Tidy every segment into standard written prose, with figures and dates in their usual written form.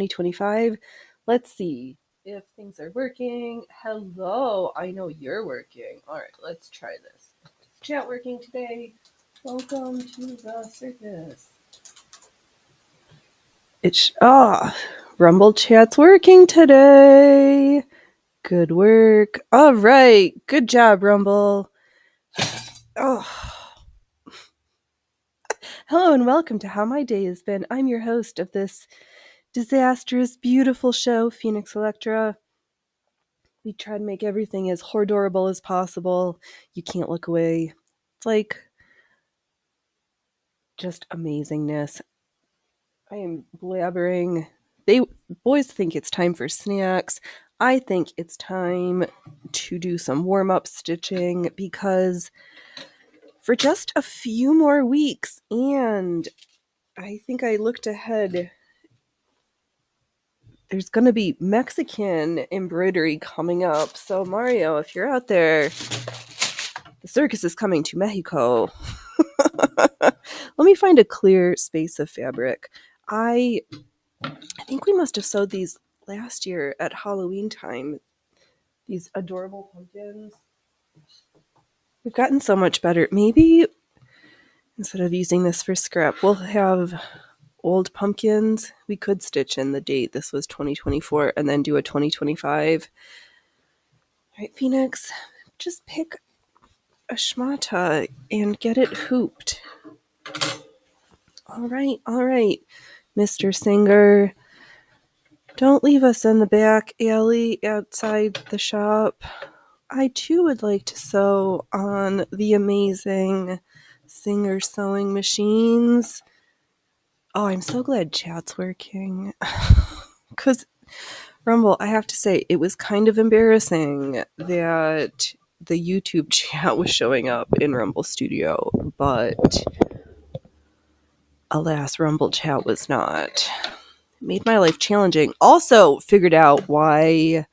2025. Let's see if things are working. Hello, I know you're working. All right, let's try this. Is chat working today? Welcome to the circus. Rumble chat's working today. Good work. All right, good job, Rumble. Hello and welcome to How My Day Has Been. I'm your host of this disastrous, beautiful show, Phoenix Electra. We try to make everything as horrible as possible. You can't look away. It's like just amazingness. I am blabbering. Boys think it's time for snacks. I think it's time to do some warm-up stitching because for just a few more weeks, and I think I looked ahead, there's going to be Mexican embroidery coming up. So Mario, if you're out there, the circus is coming to Mexico. Let me find a clear space of fabric. I think we must have sewed these last year at Halloween time. These adorable pumpkins. We've gotten so much better. Maybe instead of using this for scrap, we'll have old pumpkins. We could stitch in the date. This was 2024 and then do a 2025. All right, Phoenix, just pick a schmata and get it hooped. All right, Mr. Singer. Don't leave us in the back alley outside the shop. I too would like to sew on the amazing Singer sewing machines. Oh, I'm so glad chat's working. Because, Rumble, I have to say, it was kind of embarrassing that the YouTube chat was showing up in Rumble Studio, but alas, Rumble chat was not. It made my life challenging. Also figured out why,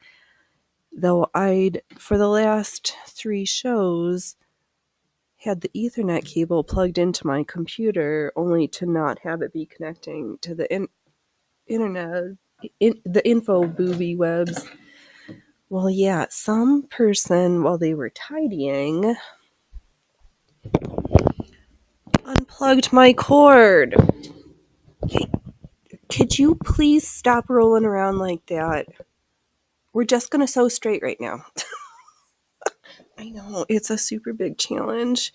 though I'd, for the last 3 shows, had the Ethernet cable plugged into my computer only to not have it be connecting to the internet, the info booby webs. Well, yeah, some person, while they were tidying, unplugged my cord. Okay, could you please stop rolling around like that? We're just going to sew straight right now. I know, it's a super big challenge.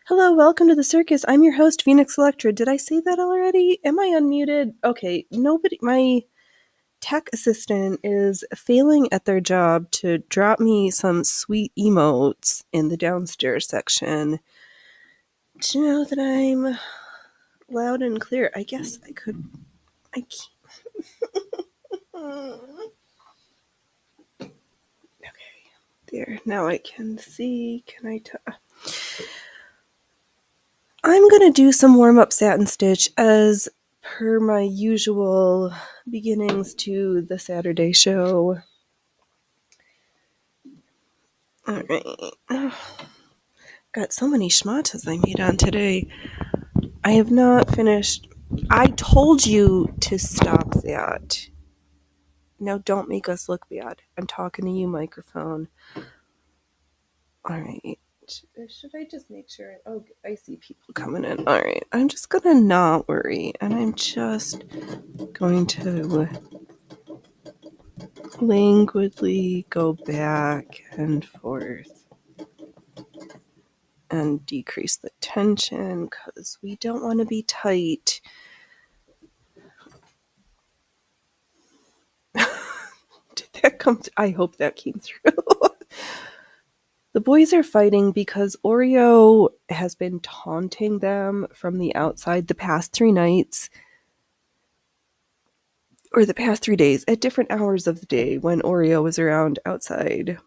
Hello, welcome to the circus. I'm your host, Phoenix Electra. Did I say that already? Am I unmuted? Okay, my tech assistant is failing at their job to drop me some sweet emotes in the downstairs section. Do you know that I'm loud and clear? I guess I can't. Okay, there. Now I can see. Can I I'm going to do some warm-up satin stitch as per my usual beginnings to the Saturday show. All right. Got so many schmatas I made on today. I have not finished. I told you to stop that. Now don't make us look bad. I'm talking to you, microphone. All right. Should I just make sure? Oh, I see people coming in. All right. I'm just going to not worry. And I'm just going to languidly go back and forth and decrease the tension because we don't want to be tight. Did that come? I hope that came through. The boys are fighting because Oreo has been taunting them from the outside the past 3 nights, or the past 3 days, at different hours of the day when Oreo was around outside.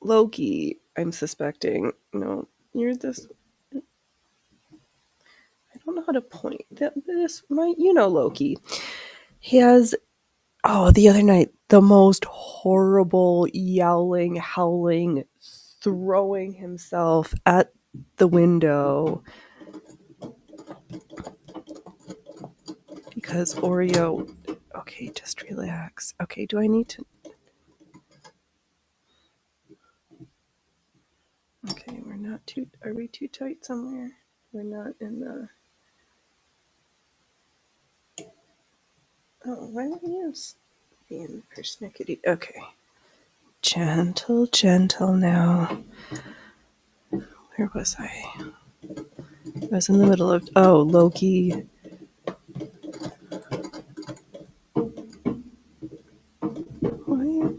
Loki, I'm suspecting. No, you're this. I don't know how to point. Loki. He has, the other night, the most horrible yowling, howling, throwing himself at the window because Oreo... Okay, just relax. Okay, do I need to... Okay, we're not too... Are we too tight somewhere? We're not in the... Oh, why would I use being persnickety? Okay. Gentle, gentle now. Where was I? I was in the middle of... Oh, Loki. What?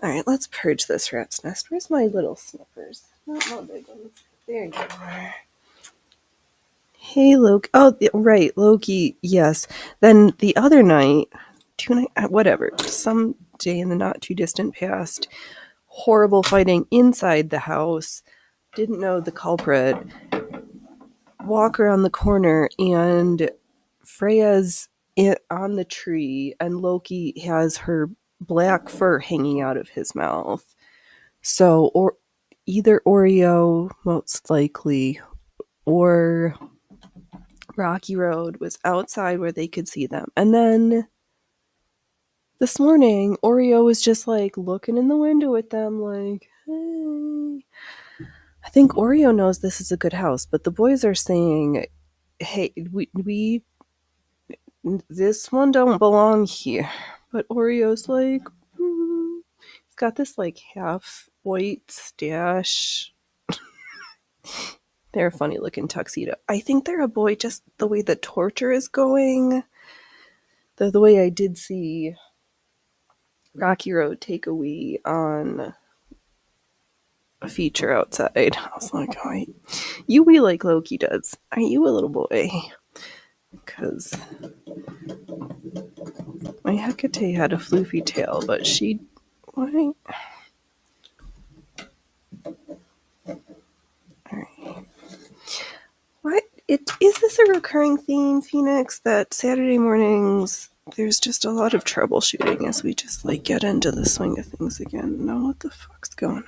Alright, let's purge this rat's nest. Where's my little snippers? Not my big ones. There you are. Hey, Loki. Oh, right, Loki. Yes. Then the other night, whatever, some day in the not too distant past, horrible fighting inside the house. Didn't know the culprit. Walk around the corner and Freya's on the tree and Loki has her black fur hanging out of his mouth. So, or either Oreo, most likely, or Rocky Road was outside where they could see them. And then this morning, Oreo was just like looking in the window at them, like, hey. I think Oreo knows this is a good house, but the boys are saying, hey, we this one don't belong here. But Oreo's like, he's got this like half white stash. They're a funny looking tuxedo. I think they're a boy, just the way the torture is going. The way I did see Rocky Road take a wee on a feature outside. I was like, oh, you wee like Loki does. Are you a little boy? Because my Hecate had a floofy tail, but she... Why? Alright. What? Is this a recurring theme, Phoenix, that Saturday mornings there's just a lot of troubleshooting as we just like get into the swing of things again? No, what the fuck's going on?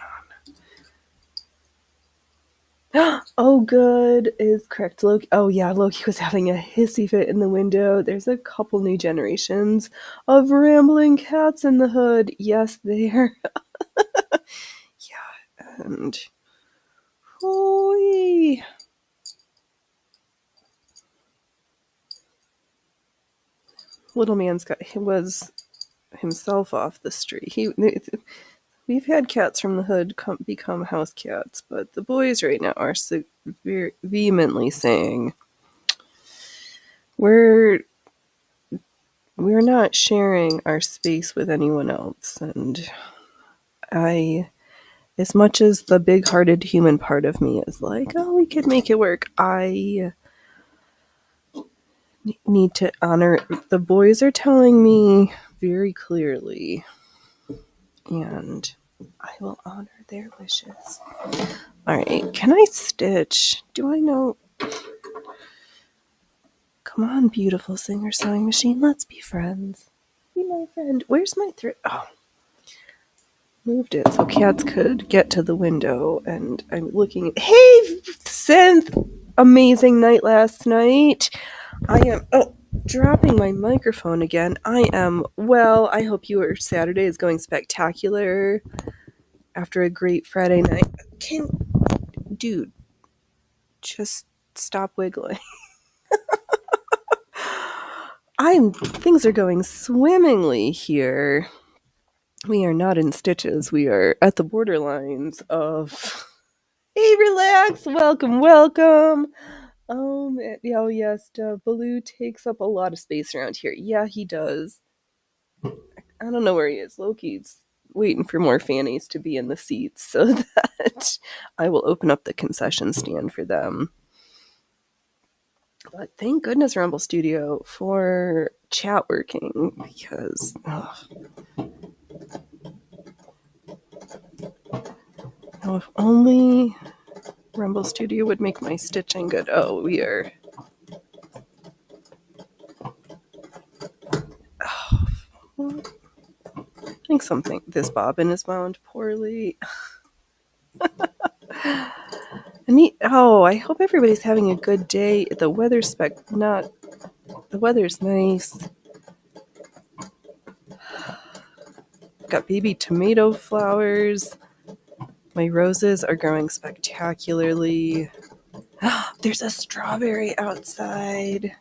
Oh, good is correct. Loki. Oh yeah, Loki was having a hissy fit in the window. There's a couple new generations of rambling cats in the hood. Yes, there. Yeah, and holy. Little man's got was himself off the street. We've had cats from the hood become house cats, but the boys right now are vehemently saying we're not sharing our space with anyone else. And as much as the big-hearted human part of me is like, oh, we could make it work, I need to honor. The boys are telling me very clearly, and I will honor their wishes. Alright, can I stitch? Do I know? Come on, beautiful singer sewing machine, let's be friends. Be my friend. Where's my thread? Oh. Moved it so cats could get to the window, and I'm looking at... Hey, Synth! Amazing night last night. I am... Oh, dropping my microphone again. I am... Well, I hope your Saturday is going spectacular after a great Friday night. Dude, just stop wiggling. Things are going swimmingly here. We are not in stitches. We are at the borderlines of... Hey, relax. Welcome, welcome. Oh yes, Baloo takes up a lot of space around here. Yeah, he does. I don't know where he is. Loki's waiting for more fannies to be in the seats so that I will open up the concession stand for them. But thank goodness Rumble Studio for chat working, because if only Rumble Studio would make my stitching good. Oh, we are... Oh, think this bobbin is wound poorly. I hope everybody's having a good day. The weather's nice. Got baby tomato flowers. My roses are growing spectacularly. There's a strawberry outside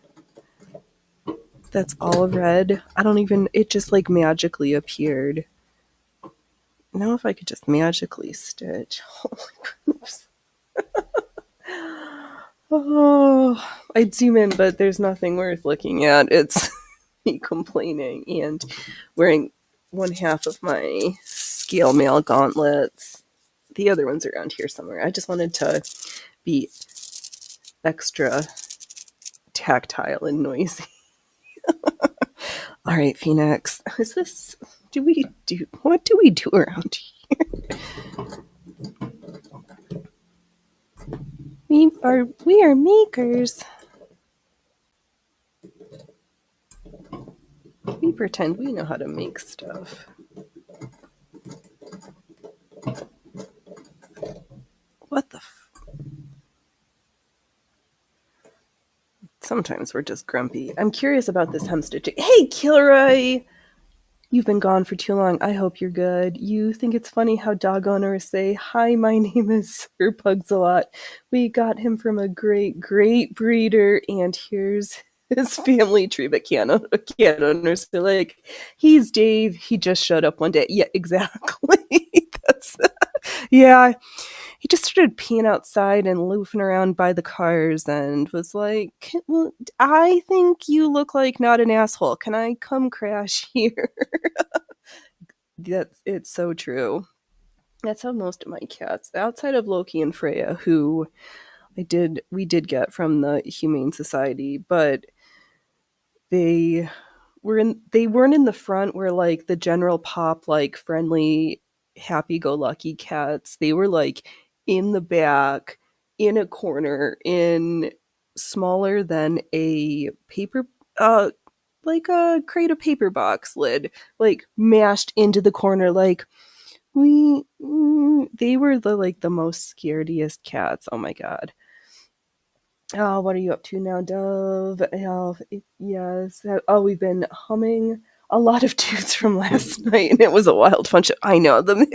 that's all red. It just like magically appeared. Now if I could just magically stitch. Oh my goodness. Oh, I'd zoom in, but there's nothing worth looking at. It's me complaining and wearing one half of my scale mail gauntlets. The other one's around here somewhere. I just wanted to be extra tactile and noisy. All right, Phoenix. What do we do around here? We are makers. We pretend we know how to make stuff. What the Sometimes we're just grumpy. I'm curious about this hemstitching. Hey, Kilroy! You've been gone for too long. I hope you're good. You think it's funny how dog owners say, "Hi, my name is Sir Pugs a lot. We got him from a great, great breeder, and here's his family tree." But cat owners are like, "He's Dave. He just showed up one day." Yeah, exactly. Yeah. He just started peeing outside and loafing around by the cars and was like, "Well, I think you look like not an asshole. Can I come crash here?" It's so true. That's how most of my cats, outside of Loki and Freya, who we did get from the Humane Society, but they they weren't in the front where like the general pop like friendly happy-go-lucky cats. They were like in the back in a corner in smaller than a paper like a crate of paper box lid, like mashed into the corner. Like they were the most scarediest cats. Oh my god. Oh, what are you up to now, Dove? Oh, yes. Oh, we've been humming a lot of tunes from last night, and it was a wild fun show. I know them.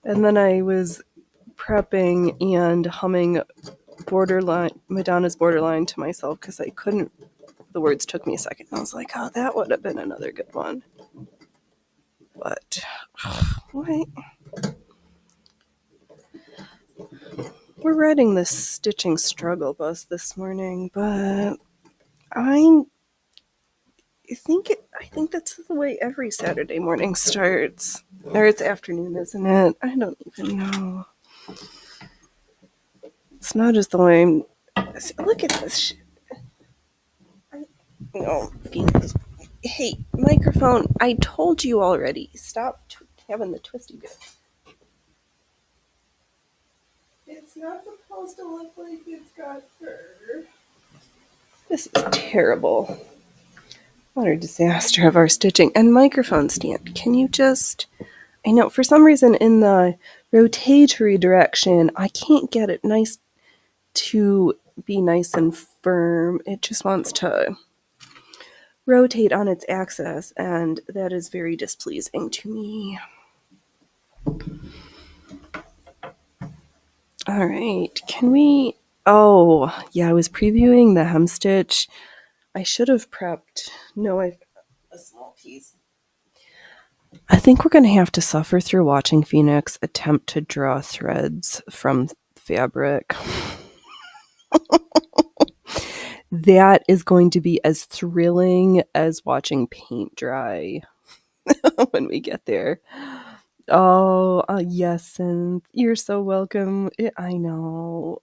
And then I was prepping and humming Madonna's Borderline to myself because I couldn't. The words took me a second. I was like, oh, that would have been another good one. But, what? We're riding this stitching struggle bus this morning, but I think that's the way every Saturday morning starts. Or it's afternoon, isn't it? I don't even know. It's not just the way look at this shit. No, hey, microphone, I told you already. Stop having the twisty bit. It's not supposed to look like it's got fur. This is terrible. What a disaster of our stitching. And microphone stand. Can you just... I know, for some reason in the rotatory direction, I can't get it nice to be nice and firm. It just wants to rotate on its axis, and that is very displeasing to me. All right, can we... Oh, yeah, I was previewing the hemstitch. I should have prepped... No, I've got a small piece. I think we're going to have to suffer through watching Phoenix attempt to draw threads from fabric. That is going to be as thrilling as watching paint dry when we get there. Oh, yes, and you're so welcome. I know.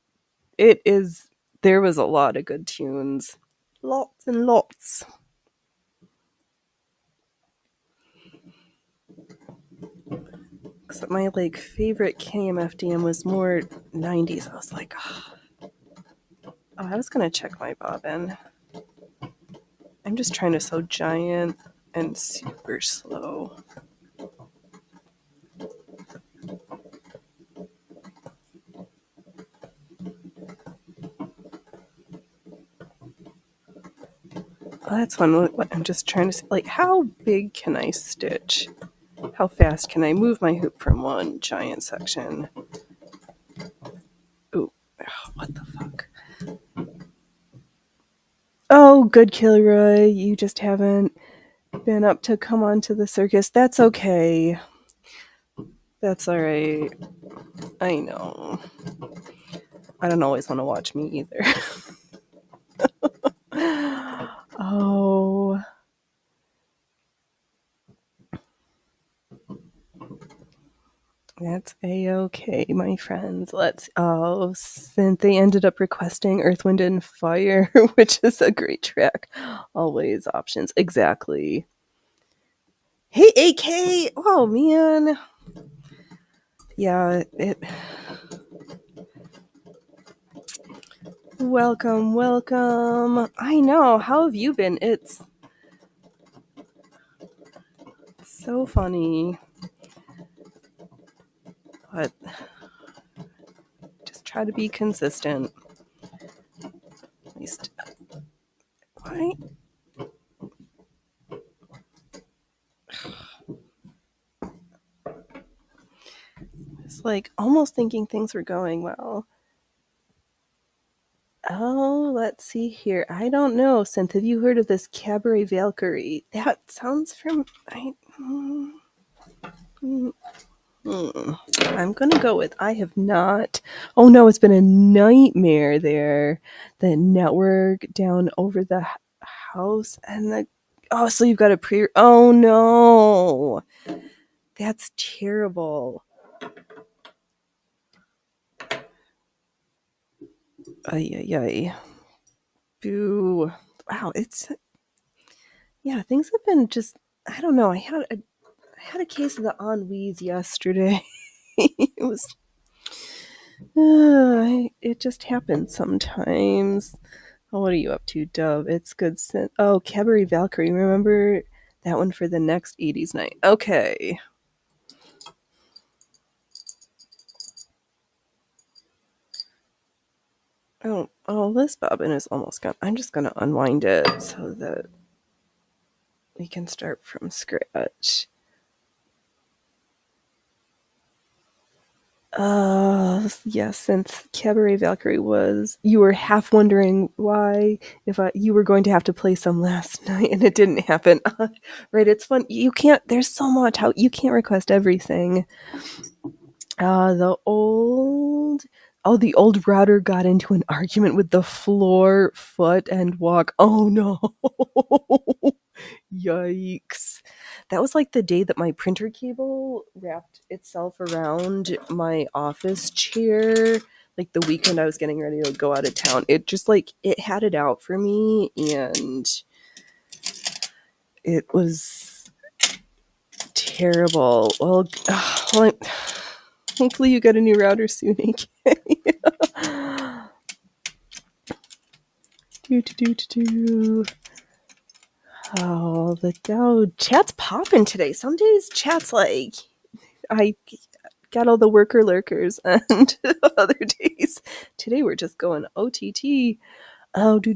It is. There was a lot of good tunes. Lots and lots. Except my favorite KMFDM was more 90s. I was like, oh, I was gonna check my bobbin. I'm just trying to sew giant and super slow. Oh, that's fun. What I'm just trying to see, like, how big can I stitch? How fast can I move my hoop from one giant section? Ooh, what the fuck? Oh, good, Kilroy. You just haven't been up to come on to the circus. That's okay. That's all right. I know. I don't always want to watch me either. Oh. That's a-okay, my friends. Since they ended up requesting Earth, Wind, and Fire, which is a great track. Always options. Exactly. Hey, AK! Oh, man. Yeah, Welcome, welcome. I know. How have you been? It's so funny. But just try to be consistent. At least. Right? It's like almost thinking things were going well. Oh, let's see here. I don't know. Synth, have you heard of this Cabaret Valkyrie? That sounds from. I'm gonna go with I have not. Oh no, it's been a nightmare there. The network down over the house and the. Oh, so you've got a pre. Oh no, that's terrible. Ay ay ay. Boo. Wow, yeah. Things have been just. I don't know. I had a case of the ennuis yesterday. It was. It just happens sometimes. Oh, what are you up to, Dove? It's good. Oh, Cabaret Valkyrie. Remember that one for the next 80s night? Okay. Oh, this bobbin is almost gone. I'm just gonna unwind it so that we can start from scratch. Yes, since Cabaret Valkyrie was, you were half wondering why if you were going to have to play some last night, and it didn't happen. Right? It's fun. You can't. There's so much how you can't request everything. The old router got into an argument with the floor, foot, and walk. Oh no. Yikes. That was like the day that my printer cable wrapped itself around my office chair. Like the weekend I was getting ready to go out of town. It just like it had it out for me and it was terrible. Well, hopefully you get a new router soon, AK. Chat's popping today. Some days chat's like I got all the worker lurkers, and other days today we're just going OTT. Oh, do.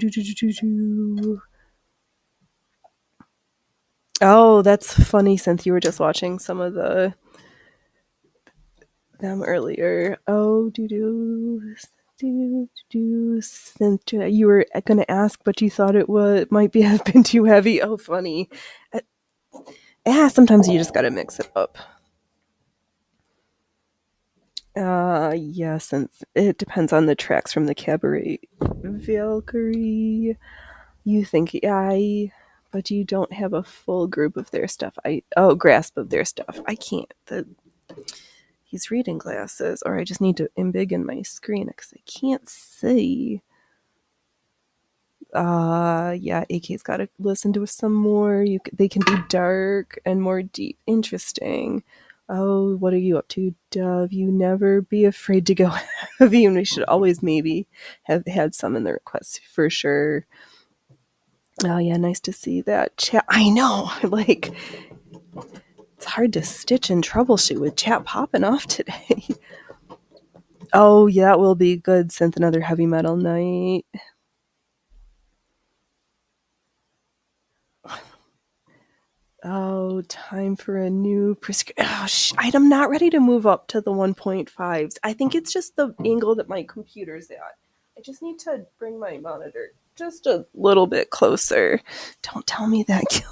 Oh, that's funny. Since you were just watching some of them earlier. Oh, do. Since you were going to ask, but you thought it might have been too heavy. Oh, funny. Sometimes you just got to mix it up. Yes, and it depends on the tracks from the Cabaret Valkyrie. You think but you don't have a full group of their stuff. Grasp of their stuff. I can't. He's reading glasses, or I just need to embiggen my screen because I can't see. Yeah, AK's got to listen to some more. They can be dark and more deep. Interesting. Oh, what are you up to, Dove? You never be afraid to go heavy, and we should always maybe have had some in the requests for sure. Oh yeah, nice to see that chat. I know, like it's hard to stitch and troubleshoot with chat popping off today. Oh yeah, that will be good. Synth another heavy metal night. Oh, time for a new prescription. Oh, I'm not ready to move up to the 1.5s. I think it's just the angle that my computer's at. I just need to bring my monitor just a little bit closer. Don't tell me that.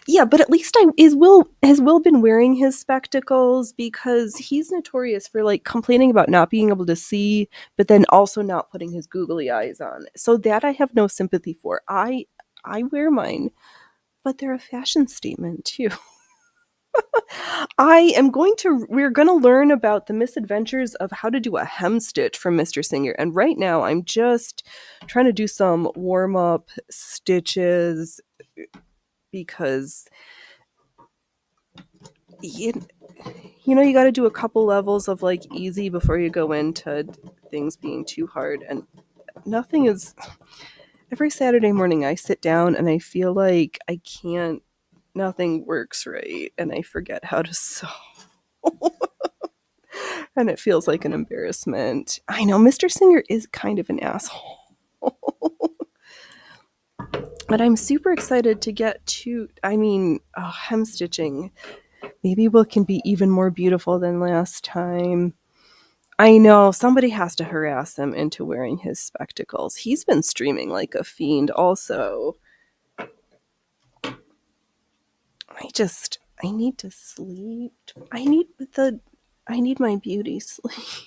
Yeah, but at least has Will been wearing his spectacles, because he's notorious for like complaining about not being able to see, but then also not putting his googly eyes on. So that I have no sympathy for. I wear mine, but they're a fashion statement too. We're going to learn about the misadventures of how to do a hem stitch from Mr. Singer. And right now I'm just trying to do some warm up stitches because you, you got to do a couple levels of like easy before you go into things being too hard. And nothing is, every Saturday morning I sit down and I feel like nothing works right and I forget how to sew. And it feels like an embarrassment. I know Mr. Singer is kind of an asshole. But I'm super excited to get to, hem stitching. Maybe what can be even more beautiful than last time. I know somebody has to harass him into wearing his spectacles. He's been streaming like a fiend also. I need to sleep. I need my beauty sleep.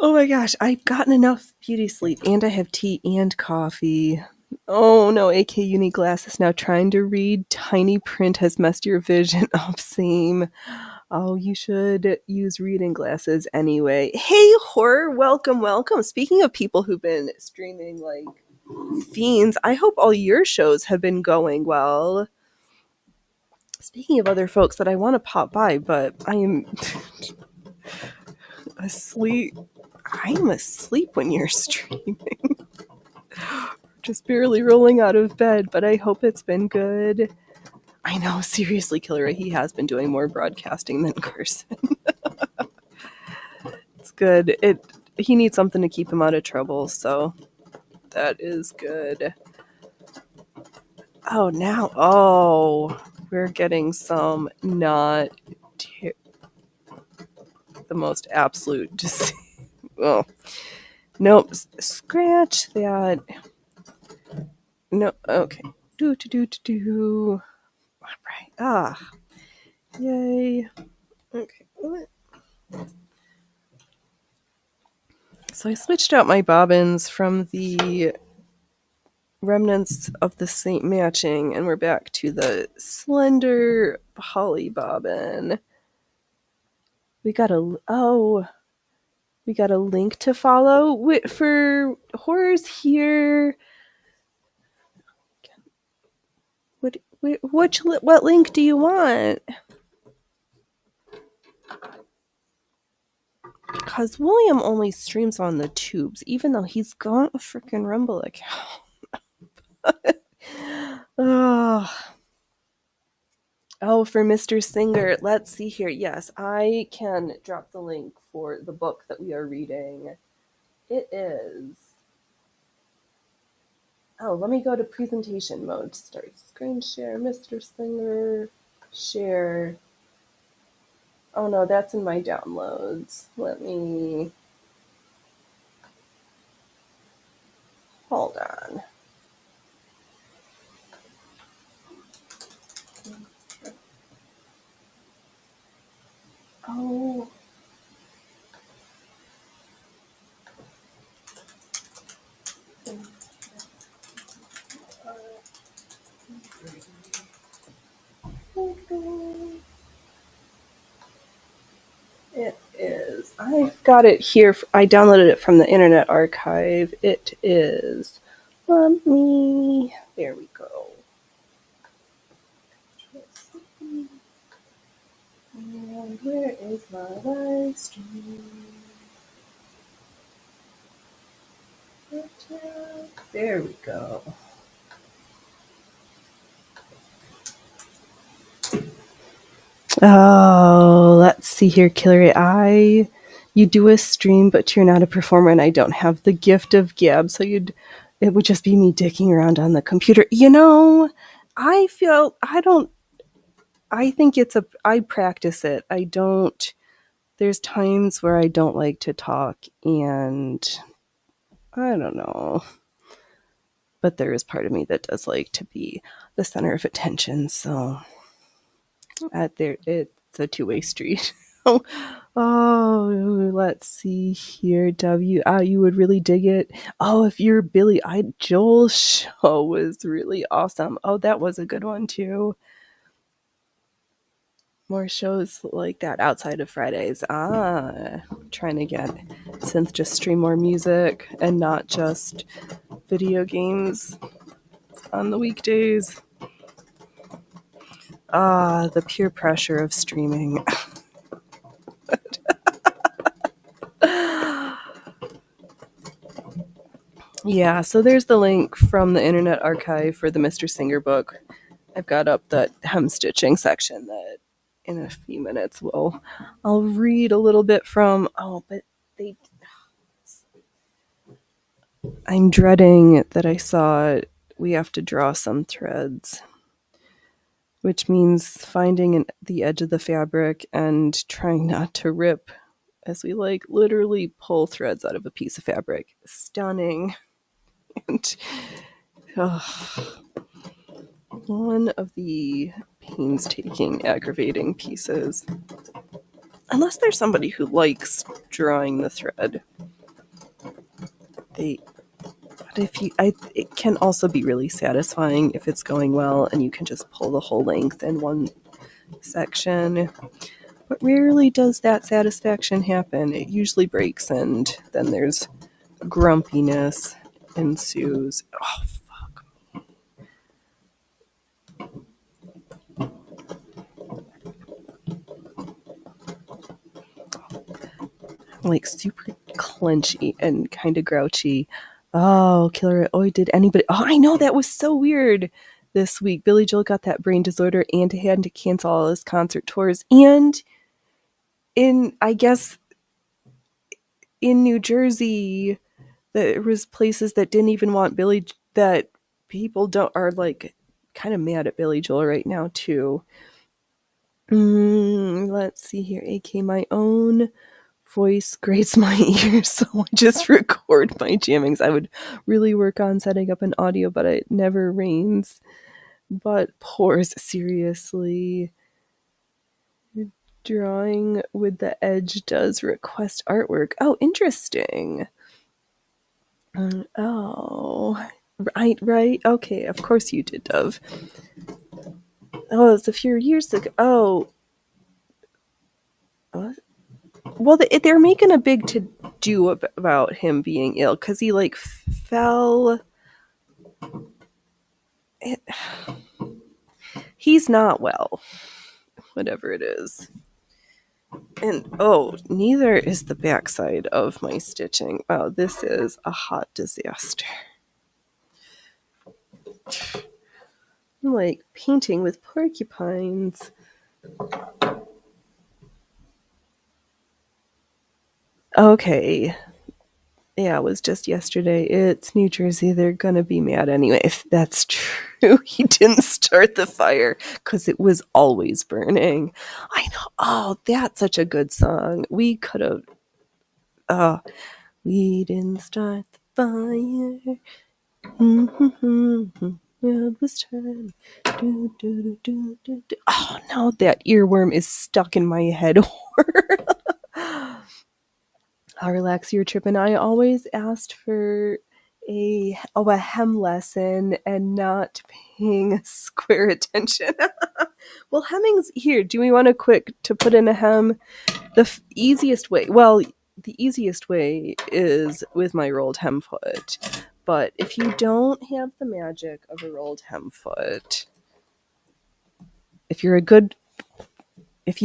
Oh my gosh, I've gotten enough beauty sleep and I have tea and coffee. Oh no, AK Uni Glasses now trying to read. Tiny print has messed your vision up, same. Oh, you should use reading glasses anyway. Hey, Horror, welcome, welcome. Speaking of people who've been streaming like fiends, I hope all your shows have been going well. Speaking of other folks that I want to pop by, but I am asleep. I am asleep when you're streaming. Just barely rolling out of bed, but I hope it's been good. I know, seriously, Killer, he has been doing more broadcasting than Carson. It's good. He needs something to keep him out of trouble, so that is good. We're getting some not the most absolute just oh nope, scratch that. No, okay. Do. All right. Yay. Okay. So I switched out my bobbins from the remnants of the Saint matching, and we're back to the slender holly bobbin. We got a link to follow for horrors here. What link do you want? Because William only streams on the tubes, even though he's got a freaking Rumble account. Oh, for Mr. Singer. Let's see here. Yes, I can drop the link for the book that we are reading. It is. Oh, let me go to presentation mode. Start screen share, Mr. Singer, share. Oh no, that's in my downloads. Let me. Hold on. Oh. It is. I've got it here. I downloaded it from the Internet Archive. It is. Let me. There we go. And where is my live stream? There we go. Oh, let's see here, Killer. You do a stream, but you're not a performer, and I don't have the gift of gab, so it would just be me dicking around on the computer. I think I practice it. There's times where I don't like to talk, and I don't know. But there is part of me that does like to be the center of attention, so it's a two-way street. Oh, let's see here. You would really dig it. Oh, if you're Billy Joel's show was really awesome. Oh, that was a good one too. More shows like that outside of Fridays. Trying to get Synth just stream more music and not just video games on the weekdays. The peer pressure of streaming. Yeah, so there's the link from the Internet Archive for the Mr. Singer book. I've got up that hemstitching section that in a few minutes I'll read a little bit from. I'm dreading that I saw we have to draw some threads, which means finding the edge of the fabric and trying not to rip as we literally pull threads out of a piece of fabric. Stunning. And one of the painstaking, aggravating pieces. Unless there's somebody who likes drawing the thread. It can also be really satisfying if it's going well and you can just pull the whole length in one section. But rarely does that satisfaction happen. It usually breaks and then there's grumpiness ensues. Oh, fuck. Super clenchy and kind of grouchy. Oh, Killer. Oh, did anybody? Oh, I know, that was so weird this week. Billy Joel got that brain disorder and had to cancel all his concert tours. And I guess in New Jersey, there was places that didn't even want that people are kind of mad at Billy Joel right now too. Let's see here. AK, my own voice grates my ears, so I just record my jammings. I would really work on setting up an audio, but it never rains. But pours, seriously. Drawing with the edge does request artwork. Oh, interesting. Oh, right. Okay, of course you did, Dove. Oh, it's a few years ago. Oh, what? Well, they're making a big to do about him being ill because he fell. He's not well, whatever it is. And neither is the backside of my stitching. Wow, this is a hot disaster. I'm like painting with porcupines. Okay. Yeah, it was just yesterday. It's New Jersey. They're gonna be mad anyway. If that's true, he didn't start the fire because it was always burning. I know. Oh, that's such a good song. We could have. We didn't start the fire. It was time. Oh no, that earworm is stuck in my head. I'll relax your trip, and I always asked for a hem lesson and not paying square attention. Well, hemming's here. Do we want to put in a hem? The easiest way is with my rolled hem foot. But if you don't have the magic of a rolled hem foot, if you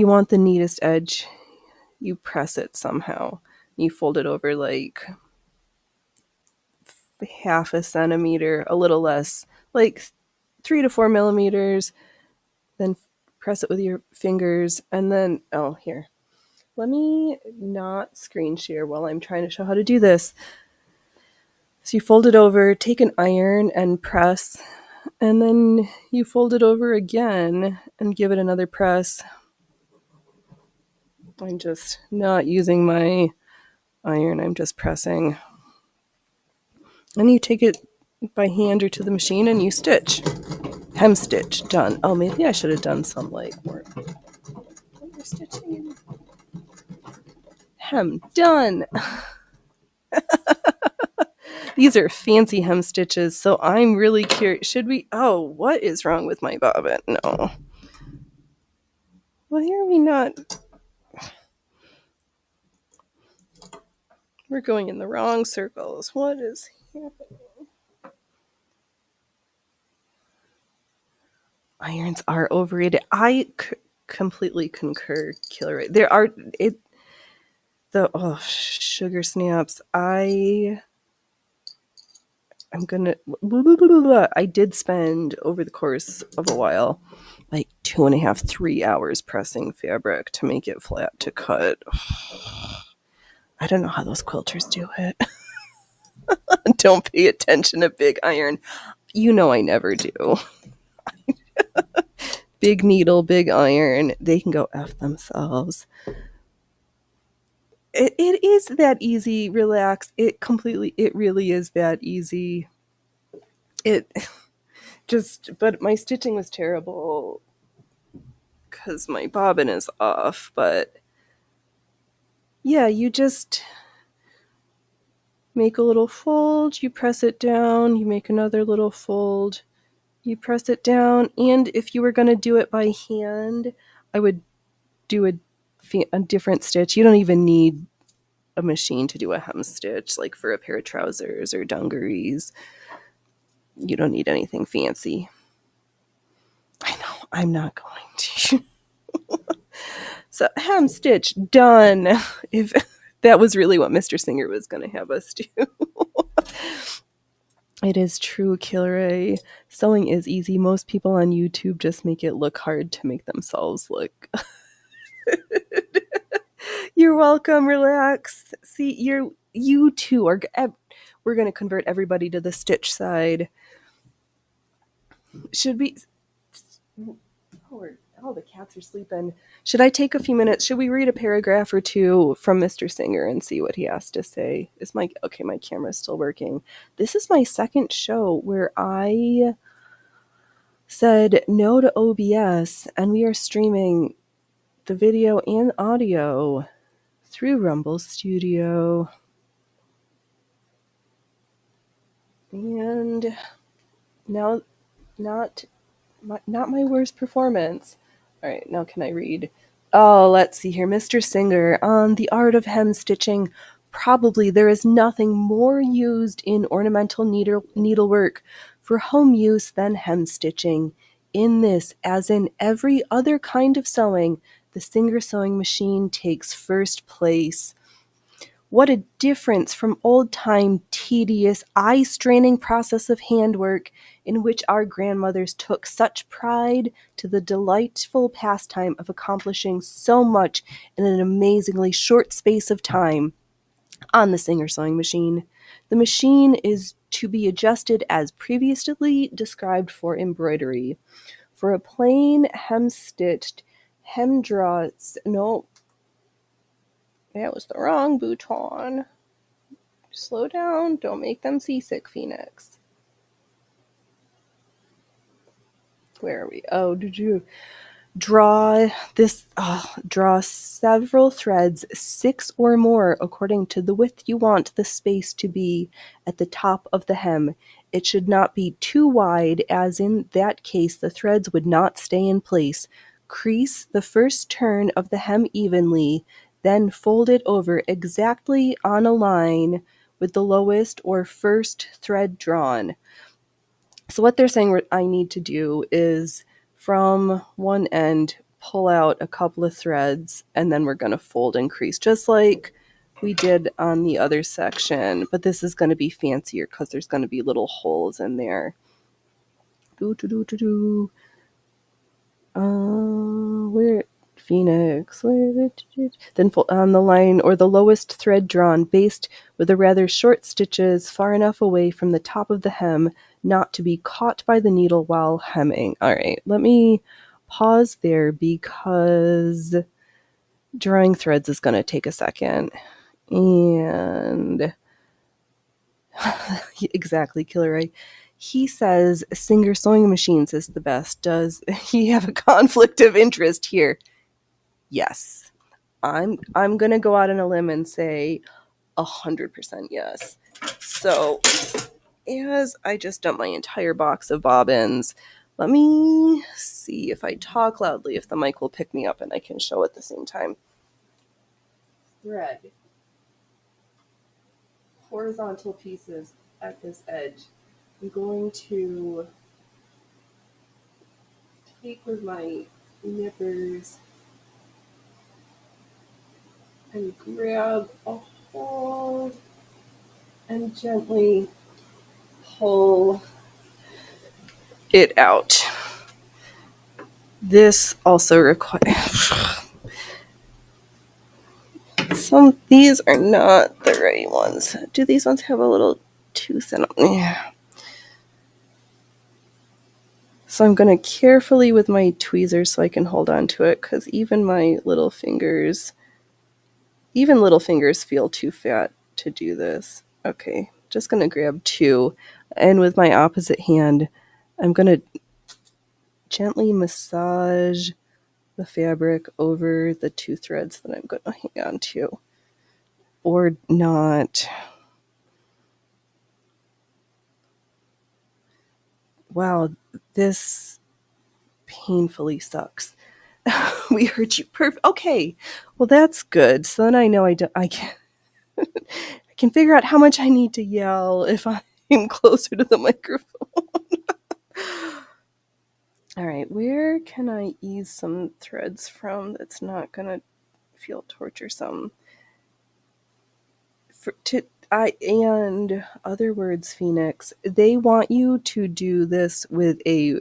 want the neatest edge, you press it somehow. You fold it over half a centimeter, a little less, like 3 to 4 millimeters. Then press it with your fingers, and then, oh, here. Let me not screen share while I'm trying to show how to do this. So you fold it over, take an iron and press, and then you fold it over again and give it another press. I'm just not using my iron, I'm just pressing. And you take it by hand or to the machine and you stitch. Hem stitch, done. Oh, maybe I should have done some like more stitching. Hem, done. These are fancy hem stitches, so I'm really curious. Should we? Oh, what is wrong with my bobbin? No. Why are we not? We're going in the wrong circles. What is happening? Irons are overrated. I completely concur, Killer. There are sugar snaps. I'm gonna. I did spend over the course of a while, like 2.5, 3 hours pressing fabric to make it flat to cut. I don't know how those quilters do it. Don't pay attention to big iron. You know I never do. Big needle, big iron. They can go F themselves. It is that easy. Relax. It really is that easy. But my stitching was terrible because my bobbin is off. But yeah, you just make a little fold, you press it down, you make another little fold, you press it down. And if you were going to do it by hand, I would do a different stitch. You don't even need a machine to do a hem stitch, like for a pair of trousers or dungarees. You don't need anything fancy. I know, I'm not going to. So, hem stitch, done. If that was really what Mr. Singer was going to have us do. It is true, Kilray. Sewing is easy. Most people on YouTube just make it look hard to make themselves look. You're welcome. Relax. See, you two are. We're going to convert everybody to the stitch side. Should we? Oh, the cats are sleeping. Should I take a few minutes? Should we read a paragraph or two from Mr. Singer and see what he has to say? My camera's still working. This is my second show where I said no to OBS, and we are streaming the video and audio through Rumble Studio. And now, not my worst performance. All right, now can I read? Oh, let's see here. Mr. Singer, on the art of hem stitching, probably there is nothing more used in ornamental needlework for home use than hem stitching. In this, as in every other kind of sewing, the Singer sewing machine takes first place. What a difference from old-time, tedious, eye-straining process of handwork in which our grandmothers took such pride to the delightful pastime of accomplishing so much in an amazingly short space of time on the Singer sewing machine. The machine is to be adjusted as previously described for embroidery. For a plain hem-stitched, no, that was the wrong bouton. Slow down. Don't make them seasick, Phoenix. Where are we? Oh, did you draw this? Draw several threads, 6 or more, according to the width you want the space to be at the top of the hem. It should not be too wide, as in that case the threads would not stay in place. Crease the first turn of the hem evenly, then fold it over exactly on a line with the lowest or first thread drawn. So what they're saying I need to do is from one end pull out a couple of threads, and then we're going to fold and crease, just like we did on the other section, but this is going to be fancier because there's going to be little holes in there. Where Phoenix? Then on the line or the lowest thread drawn, based with the rather short stitches far enough away from the top of the hem not to be caught by the needle while hemming. All right, let me pause there because drawing threads is going to take a second. And exactly, Killer Ray. He says Singer Sewing Machines is the best. Does he have a conflict of interest here? Yes. I'm gonna go out on a limb and say 100% yes. So as I just dumped my entire box of bobbins, let me see if I talk loudly if the mic will pick me up and I can show at the same time. Thread. Horizontal pieces at this edge. I'm going to take with my nippers and grab a hold and gently pull it out. This also requires these are not the right ones. Do these ones have a little tooth in them? Yeah. So I'm going to carefully with my tweezers so I can hold on to it because even little fingers feel too fat to do this. Okay, just going to grab two. And with my opposite hand, I'm going to gently massage the fabric over the two threads that I'm going to hang on to. Or not. Wow, this painfully sucks. We heard you perfect. Okay, well that's good. So then I know I can I can figure out how much I need to yell if I'm closer to the microphone. All right, where can I ease some threads from that's not gonna feel torturesome? And other words, Phoenix, they want you to do this with a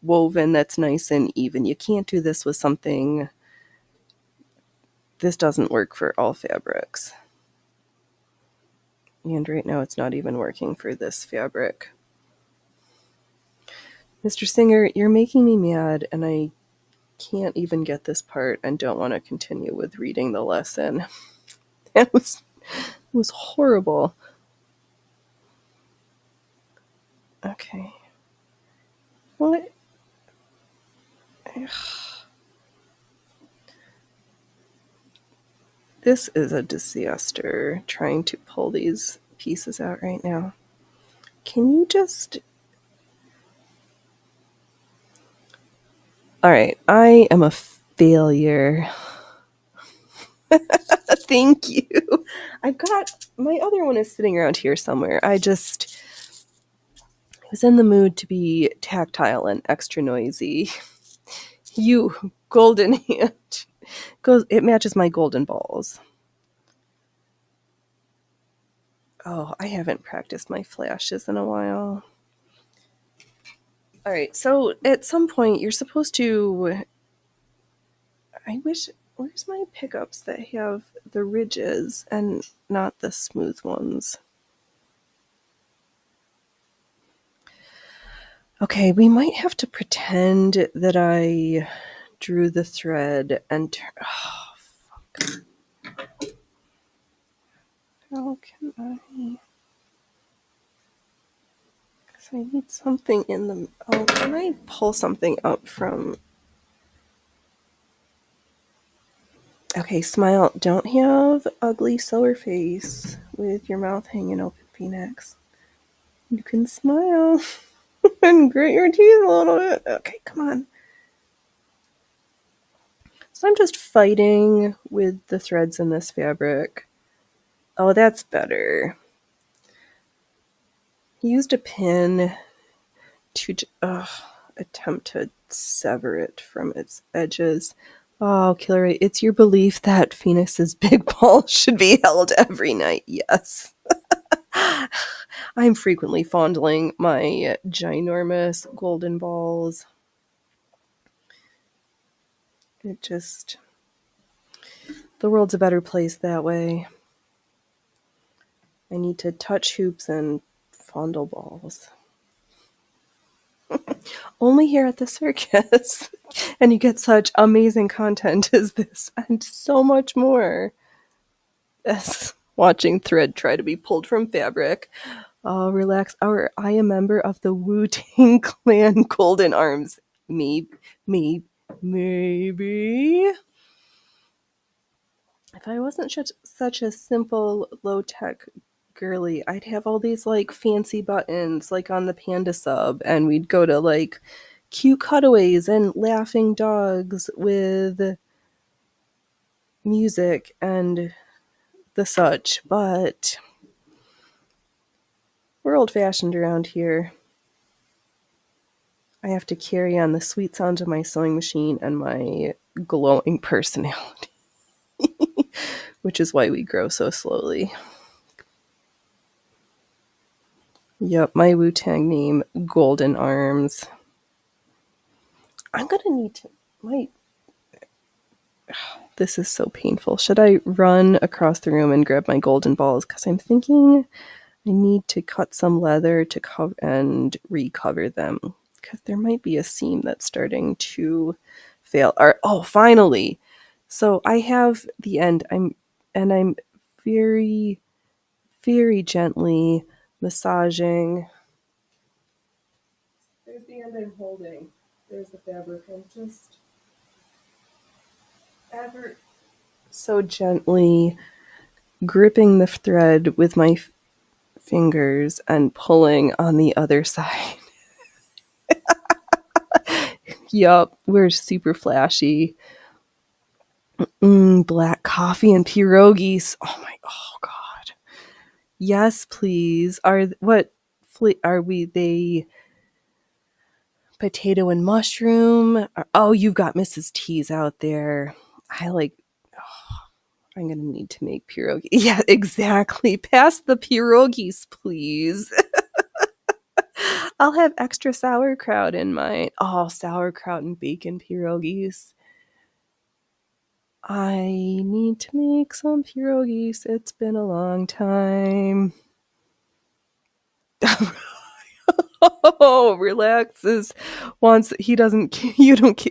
woven that's nice and even. You can't do this with something. This doesn't work for all fabrics. And right now it's not even working for this fabric. Mr. Singer, you're making me mad and I can't even get this part and don't want to continue with reading the lesson. It was horrible. Okay. What? This is a disaster trying to pull these pieces out right now. Can you just... All right, I am a failure. Thank you. I've got my other one is sitting around here somewhere. I was in the mood to be tactile and extra noisy. You golden hand. It matches my golden balls. Oh, I haven't practiced my flashes in a while. All right, so at some point you're supposed to... Where's my pickups that have the ridges and not the smooth ones? Okay, we might have to pretend that I drew the thread and... Oh, fuck. How can I... Because I need something in the... Oh, can I pull something up from... Okay, smile. Don't have ugly sewer face with your mouth hanging open, Phoenix. You can smile and grit your teeth a little bit. Okay, come on. So I'm just fighting with the threads in this fabric. Oh, that's better. Used a pin to attempt to sever it from its edges. Oh, Killer Ray, it's your belief that Phoenix's big ball should be held every night. Yes. I'm frequently fondling my ginormous golden balls. It just, the world's a better place that way. I need to touch hoops and fondle balls. Only here at the circus. And you get such amazing content as this and so much more. As watching thread try to be pulled from fabric. Oh, relax. I am a member of the Wu-Tang Clan Golden Arms. Maybe. If I wasn't such a simple, low-tech girly, I'd have all these like fancy buttons like on the Panda sub, and we'd go to like cute cutaways and laughing dogs with music and the such, but we're old-fashioned around here. I have to carry on the sweet sounds of my sewing machine and my glowing personality, which is why we grow so slowly. Yep, my Wu-Tang name, Golden Arms. I'm gonna need to, this is so painful. Should I run across the room and grab my golden balls? Because I'm thinking I need to cut some leather to cover and recover them. Because there might be a seam that's starting to fail. Oh, finally! So I have the end. I'm very, very gently massaging. There's the end I'm holding. There's the fabric. I'm just ever so gently gripping the thread with my fingers and pulling on the other side. Yup, we're super flashy. Black coffee and pierogies. Oh God. Yes, please. Are we? They potato and mushroom. Oh, you've got Mrs. T's out there. I like. Oh, I'm gonna need to make pierogi. Yeah, exactly. Pass the pierogies, please. I'll have extra sauerkraut in mine. Oh, sauerkraut and bacon pierogies. I need to make some pierogies. It's been a long time. Oh, relaxes. Wants he doesn't. You don't.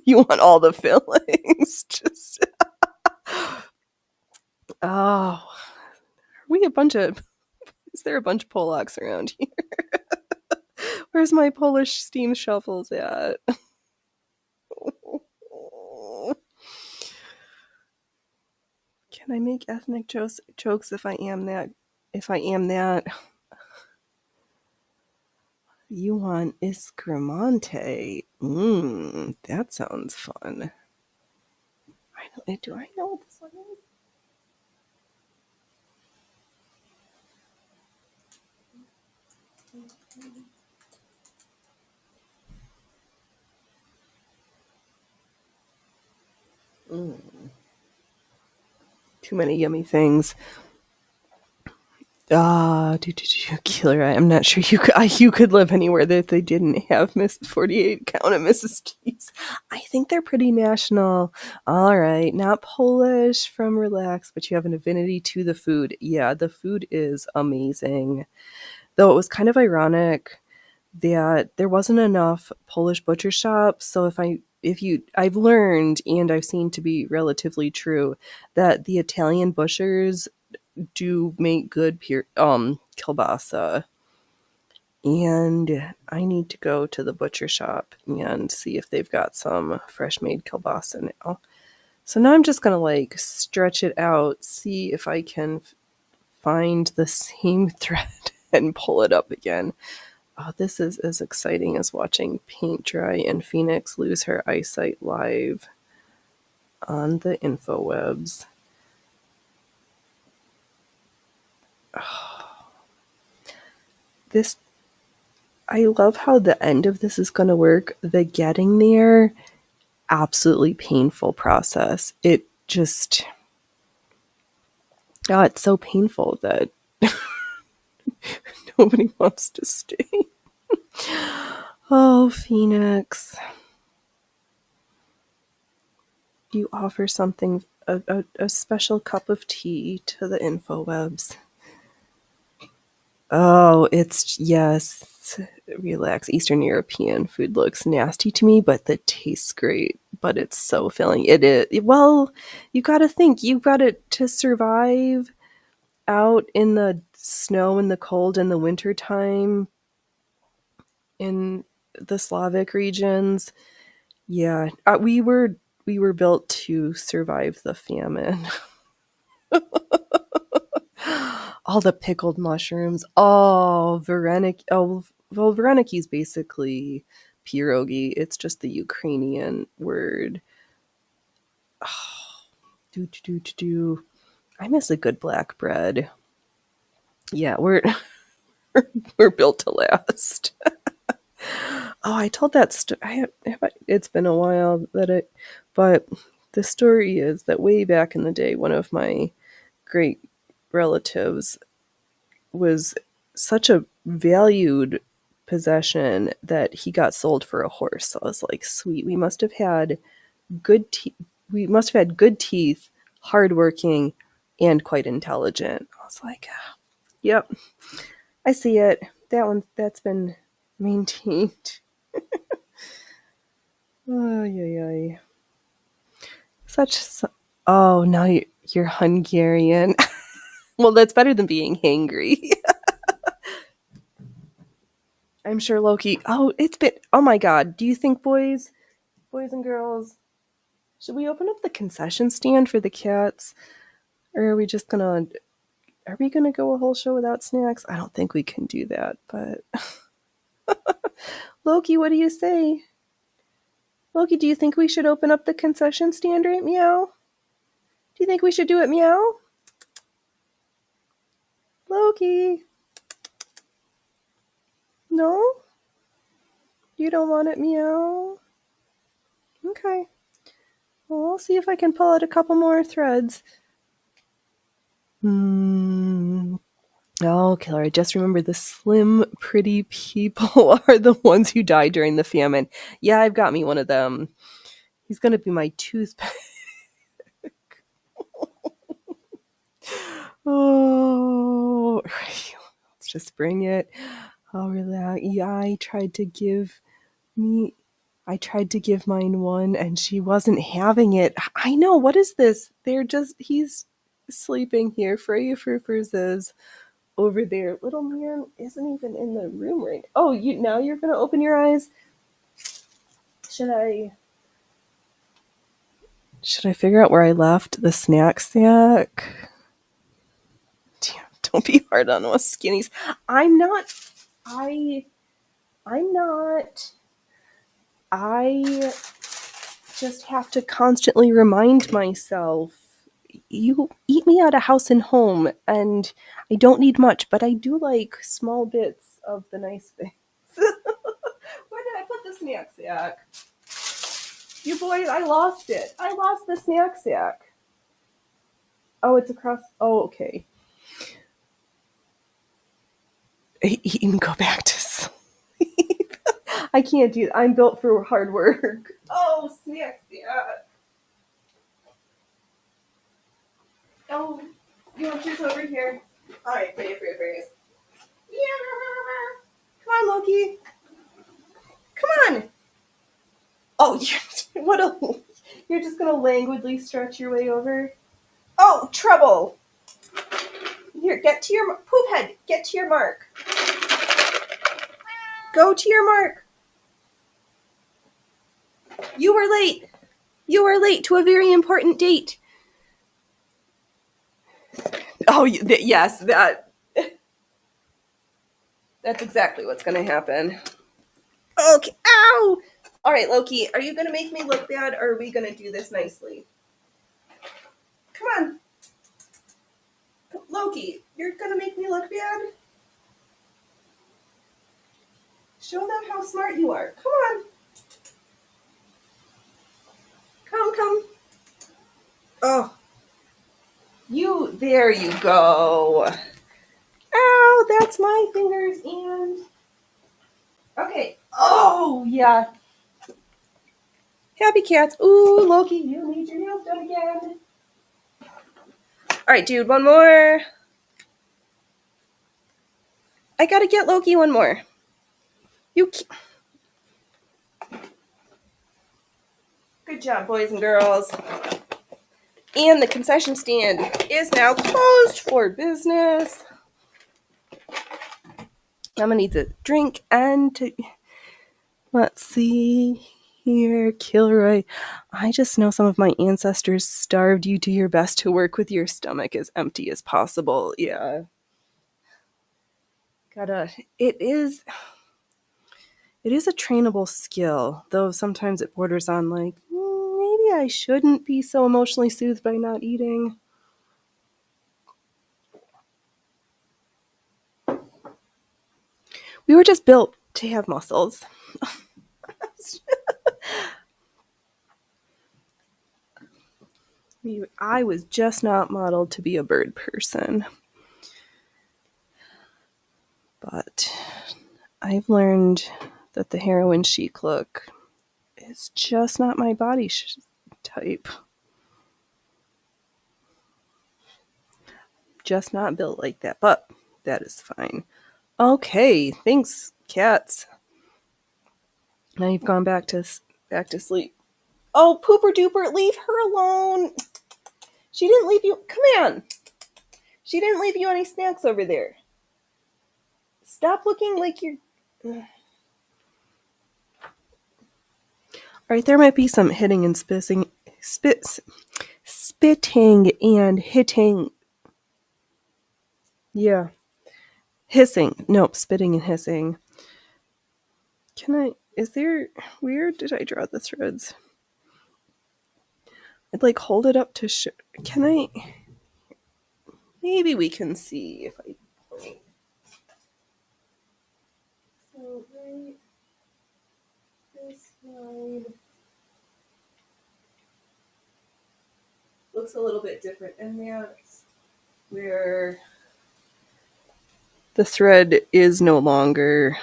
You want all the fillings. Just. Oh, are we a bunch of? Is there a bunch of Polacks around here? Where's my Polish steam shuffles at? Can I make ethnic jokes if I am that? If I am that, you want Escremonte? That sounds fun. Do I know what this one is? Too many yummy things. Killer. I'm not sure you could live anywhere that they didn't have Miss 48 count of Mrs. T's. I think they're pretty national. All right, not Polish from Relax, but you have an affinity to the food. Yeah, the food is amazing. Though it was kind of ironic that there wasn't enough Polish butcher shops. So I've learned, and I've seen to be relatively true, that the Italian butchers do make good kielbasa, and I need to go to the butcher shop and see if they've got some fresh made kielbasa now. So now I'm just gonna like stretch it out, see if I can find the same thread and pull it up again. Oh, this is as exciting as watching paint dry and Phoenix lose her eyesight live on the infowebs. I love how the end of this is going to work. The getting there absolutely painful process. It just, oh, it's so painful that nobody wants to stay. Oh, Phoenix. You offer something, a special cup of tea to the InfoWebs. Oh, it's, yes. Relax. Eastern European food looks nasty to me, but it tastes great. But it's so filling. It is. Well, you got to think. You got to survive out in the snow and the cold in the wintertime in the Slavic regions. Yeah, we were built to survive the famine. All the pickled mushrooms. Oh, Varenik. Oh, well, Vareniki is basically pierogi. It's just the Ukrainian word. Oh, do. I miss a good black bread. Yeah, we're we're built to last. Oh, I told that story. It's been a while that but the story is that way back in the day, one of my great relatives was such a valued possession that he got sold for a horse. So I was like, sweet, we must have had good teeth, hardworking, and quite intelligent. I was like, yep, I see it. That's been maintained. Oh, yeah. Such. Oh, now you're Hungarian. Well, that's better than being hangry. I'm sure Loki. Oh, it's been. Oh my God. Do you think boys and girls, should we open up the concession stand for the cats, or are we just gonna? Are we gonna go a whole show without snacks? I don't think we can do that. But Loki, what do you say? Loki, do you think we should open up the concession stand right, meow? Do you think we should do it, meow? Loki, no, you don't want it, meow. Okay. Well, I'll see if I can pull out a couple more threads. Oh, killer. I just remember the slim, pretty people are the ones who died during the famine. Yeah, I've got me one of them. He's going to be my toothpick. Oh, let's just bring it. Oh, relax. Yeah, me, I tried to give mine one and she wasn't having it. I know. What is this? He's sleeping here. Freya Furfers is over there. Little man isn't even in the room right now. Oh, now you're gonna open your eyes? Should I figure out where I left the snack sack? Damn, don't be hard on us skinnies. I'm not I I'm not I just have to constantly remind myself, you eat me out of house and home, and I don't need much, but I do like small bits of the nice things. Where did I put the snack sack? You boys, I lost it. I lost the snack sack. Oh, it's across. Oh, okay. He can go back to sleep. I can't do that. I'm built for hard work. Oh, snack sack. Oh, you want yours over here? All right, wait for your face. Yeah. Come on, Loki. Come on. Oh, what a. You're just gonna languidly stretch your way over. Oh, trouble. Here, get to your poop head. Get to your mark. Go to your mark. You were late. You were late to a very important date. Oh, yes, that's exactly what's going to happen. Okay. Ow! All right, Loki, are you going to make me look bad, or are we going to do this nicely? Come on. Loki, you're going to make me look bad? Show them how smart you are. Come on. come. Oh, there you go. Ow, that's my fingers and... Okay. Oh, yeah. Happy cats. Ooh, Loki, you need your nails done again. All right, dude, one more. I gotta get Loki one more. Good job, boys and girls. And the concession stand is now closed for business. I'm gonna need to drink and let's see here, Kilroy. I just know some of my ancestors starved you to your best to work with your stomach as empty as possible. Yeah. It is a trainable skill, though sometimes it borders on like, maybe I shouldn't be so emotionally soothed by not eating. We were just built to have muscles. I was just not modeled to be a bird person. But I've learned that the heroin chic look is just not my body type. Just not built like that, but that is fine. Okay, thanks, cats. Now you've gone back to sleep. Oh, pooper duper, leave her alone. She didn't leave you. Come on. She didn't leave you any snacks over there. Stop looking like you're... All right, there might be some hitting and spitting and hitting. Yeah. Hissing. Nope, spitting and hissing. Where did I draw the threads? I'd like hold it up to show. Can I? Maybe we can see if I point. So right this line looks a little bit different, and that's where the thread is no longer.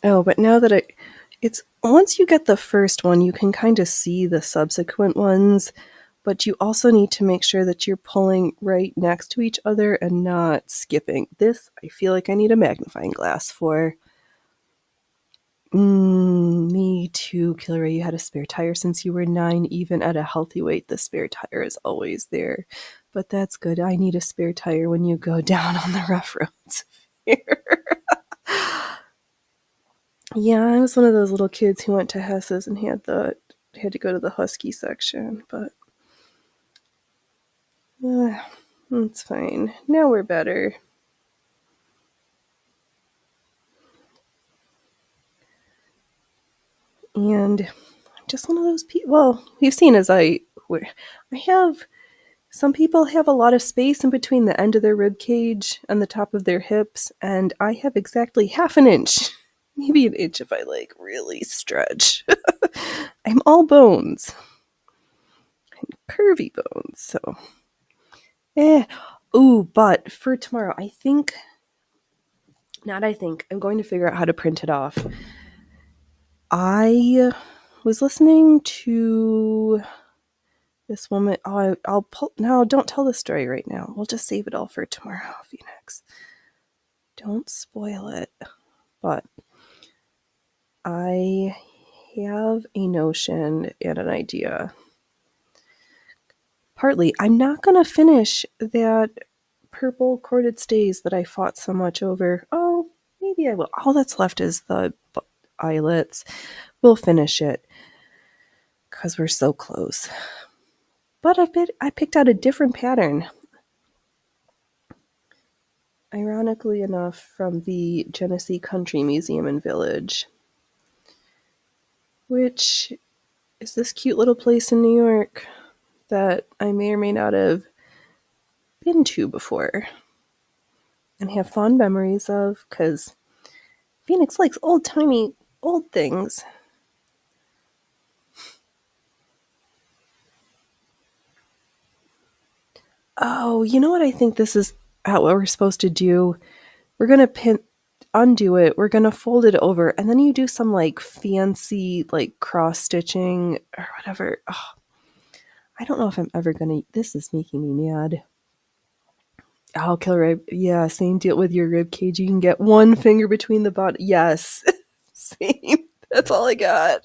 Oh, but now that it's once you get the first one, you can kind of see the subsequent ones, but you also need to make sure that you're pulling right next to each other and not skipping. This, I feel like I need a magnifying glass for. Me too, Kilroy. You had a spare tire since you were 9. Even at a healthy weight, the spare tire is always there. But that's good. I need a spare tire when you go down on the rough roads here. Yeah, I was one of those little kids who went to Hess's and had to go to the Husky section, but it's fine. Now we're better. And just one of those people. Well, you've seen as I have. Some people have a lot of space in between the end of their rib cage and the top of their hips, and I have exactly half an inch. Maybe an inch if I like really stretch. I'm all bones. I'm curvy bones, so. Ooh, but for tomorrow, I'm going to figure out how to print it off. I was listening to this woman. I'll pull. No, don't tell the story right now. We'll just save it all for tomorrow, Phoenix. Don't spoil it. But I have a notion and an idea. Partly, I'm not going to finish that purple corded stays that I fought so much over. Oh, maybe I will. All that's left is the eyelets. We'll finish it because we're so close. But I picked out a different pattern. Ironically enough, from the Genesee Country Museum and Village, which is this cute little place in New York that I may or may not have been to before and have fond memories of, because Phoenix likes old-timey old things. Oh, you know what I think this is how what we're supposed to do? We're gonna undo it, we're gonna fold it over, and then you do some like fancy like cross stitching or whatever. Oh, I don't know if I'm ever gonna. This is making me mad. Oh, killer rib. Yeah, same deal with your rib cage. You can get one finger between the bottom. Yes, same. That's all I got.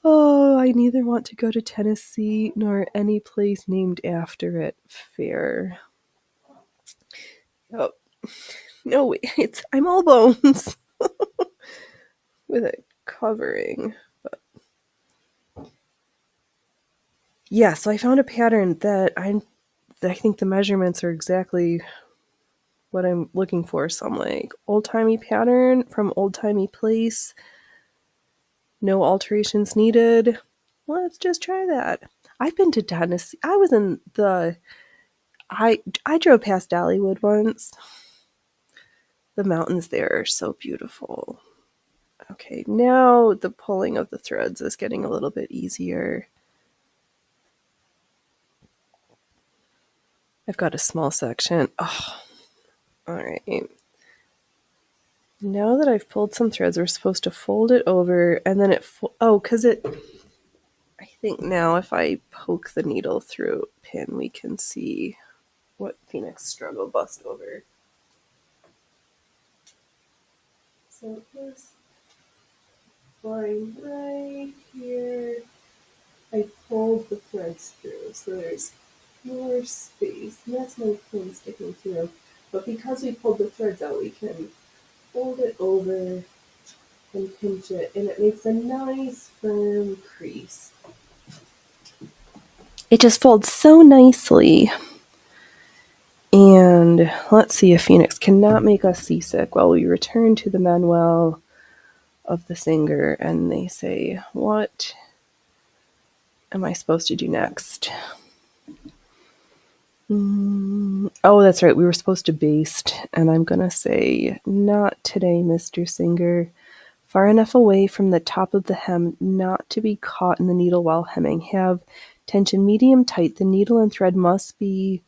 Oh, I neither want to go to Tennessee nor any place named after it. Fair. Oh, no, wait, I'm all bones with a covering. Yeah, so I found a pattern that I think the measurements are exactly what I'm looking for. Some like old timey pattern from old timey place. No alterations needed. Let's just try that. I've been to Tennessee. I was in the I drove past Dollywood once. The mountains there are so beautiful. Okay, now the pulling of the threads is getting a little bit easier. I've got a small section. Oh, all right. Now that I've pulled some threads, we're supposed to fold it over and then because I think now if I poke the needle through a pin, we can see what Phoenix struggle bust over. So this line right here, I pulled the threads through, so there's more space, and that's my pin sticking through. But because we pulled the threads out, we can fold it over and pinch it, and it makes a nice firm crease. It just folds so nicely. And let's see if Phoenix cannot make us seasick while we return to the manual of the singer and they say, what am I supposed to do next? Oh, that's right. We were supposed to baste, and I'm going to say, not today, Mr. Singer. Far enough away from the top of the hem not to be caught in the needle while hemming. Have tension medium tight. The needle and thread must be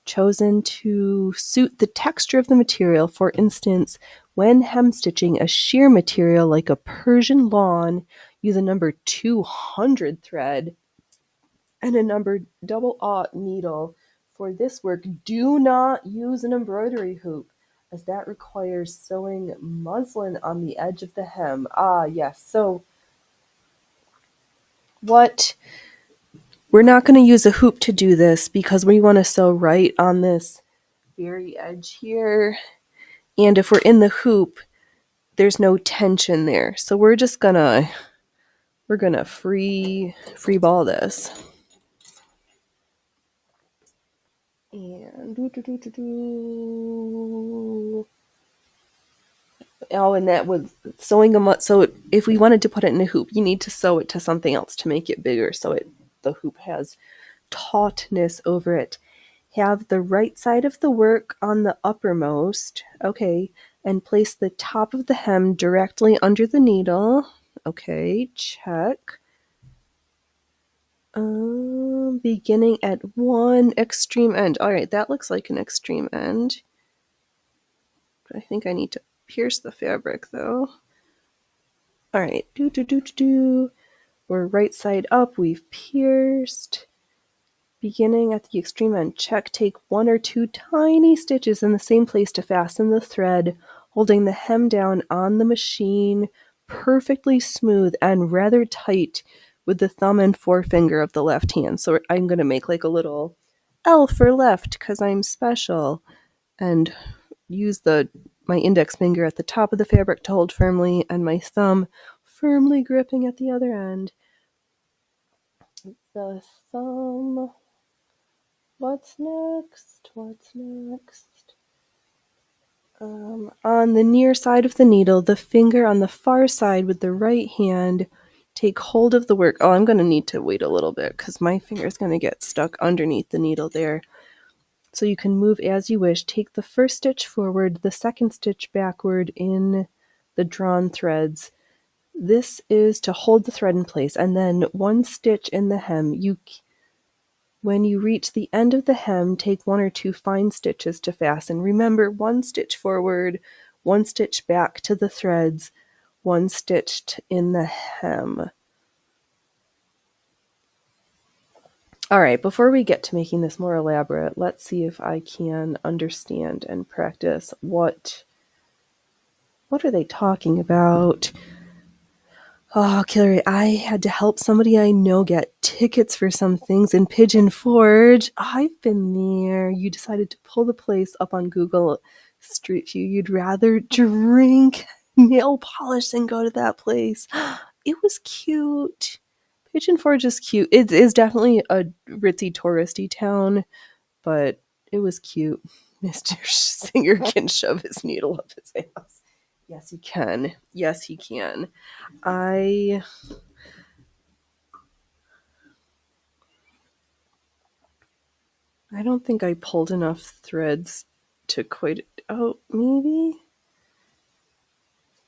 chosen to suit the texture of the material. For instance, when hemstitching a sheer material like a Persian lawn, use a number 200 thread and a number 00 needle. For this work, do not use an embroidery hoop, as that requires sewing muslin on the edge of the hem. Ah, yes. So what? We're not going to use a hoop to do this because we want to sew right on this very edge here. And if we're in the hoop, there's no tension there. So we're gonna free ball this. And oh, and that would sewing them up. So if we wanted to put it in a hoop, you need to sew it to something else to make it bigger, so the hoop has tautness over it. Have the right side of the work on the uppermost, okay, and place the top of the hem directly under the needle. Okay, check. Beginning at one extreme end. All right, that looks like an extreme end. I think I need to pierce the fabric though. All right, We're right side up. We've pierced. Beginning at the extreme end, check. Take 1 or 2 tiny stitches in the same place to fasten the thread, holding the hem down on the machine perfectly smooth and rather tight with the thumb and forefinger of the left hand. So I'm going to make like a little L for left because I'm special, and use my index finger at the top of the fabric to hold firmly and my thumb firmly gripping at the other end. The thumb. What's next? On the near side of the needle, the finger on the far side with the right hand, take hold of the work. Oh, I'm going to need to wait a little bit because my finger is going to get stuck underneath the needle there. So you can move as you wish. Take the first stitch forward, the second stitch backward in the drawn threads. This is to hold the thread in place, and then one stitch in the hem. When you reach the end of the hem, take 1 or 2 fine stitches to fasten. Remember, 1 stitch forward, 1 stitch back to the threads, 1 stitched in the hem. All right, before we get to making this more elaborate, let's see if I can understand and practice what are they talking about? Oh, Killer, I had to help somebody I know get tickets for some things in Pigeon Forge. I've been there. You decided to pull the place up on Google Street View. You'd rather drink nail polish than go to that place. It was cute. Pigeon Forge is cute. It is definitely a ritzy, touristy town, but it was cute. Mr. Singer can shove his needle up his ass. Yes, he can. Yes, he can. I don't think I pulled enough threads to quite. Oh, maybe?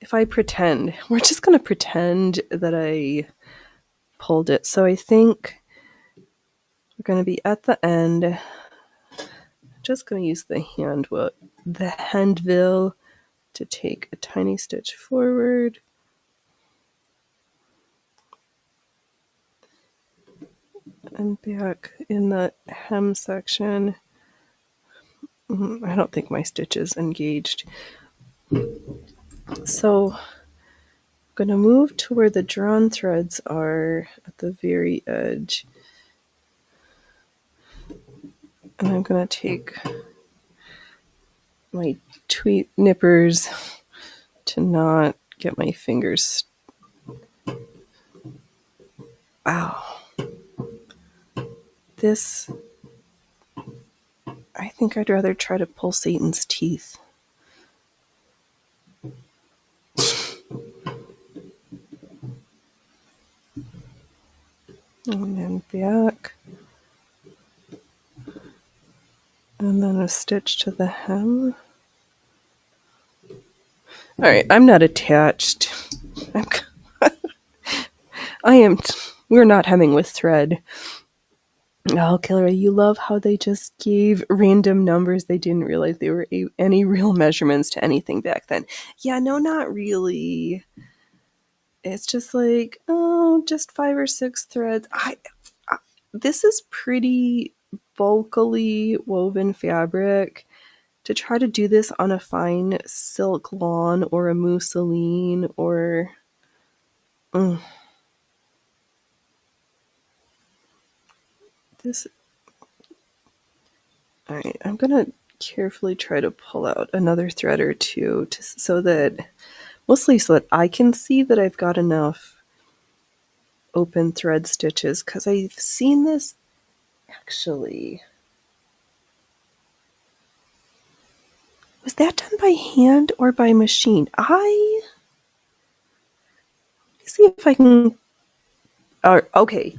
If I pretend. We're just going to pretend that I pulled it. So I think we're going to be at the end. Just going to use the handvil to take a tiny stitch forward. And back in the hem section. I don't think my stitch is engaged. So I'm going to move to where the drawn threads are at the very edge. And I'm going to take my tweet nippers to not get my fingers. Wow. This, I think I'd rather try to pull Satan's teeth. And then back. And then a stitch to the hem. All right, I'm not attached. We're not hemming with thread. Oh, Killer, you love how they just gave random numbers. They didn't realize they were any real measurements to anything back then. Yeah, no, not really. It's just like, oh, just 5 or 6 threads. This is pretty bulkily woven fabric. To try to do this on a fine silk lawn or a mousseline or... This... Alright, I'm going to carefully try to pull out another thread or two so that I can see that I've got enough open thread stitches, because I've seen this actually. Was that done by hand or by machine? Let me see if I can. Okay.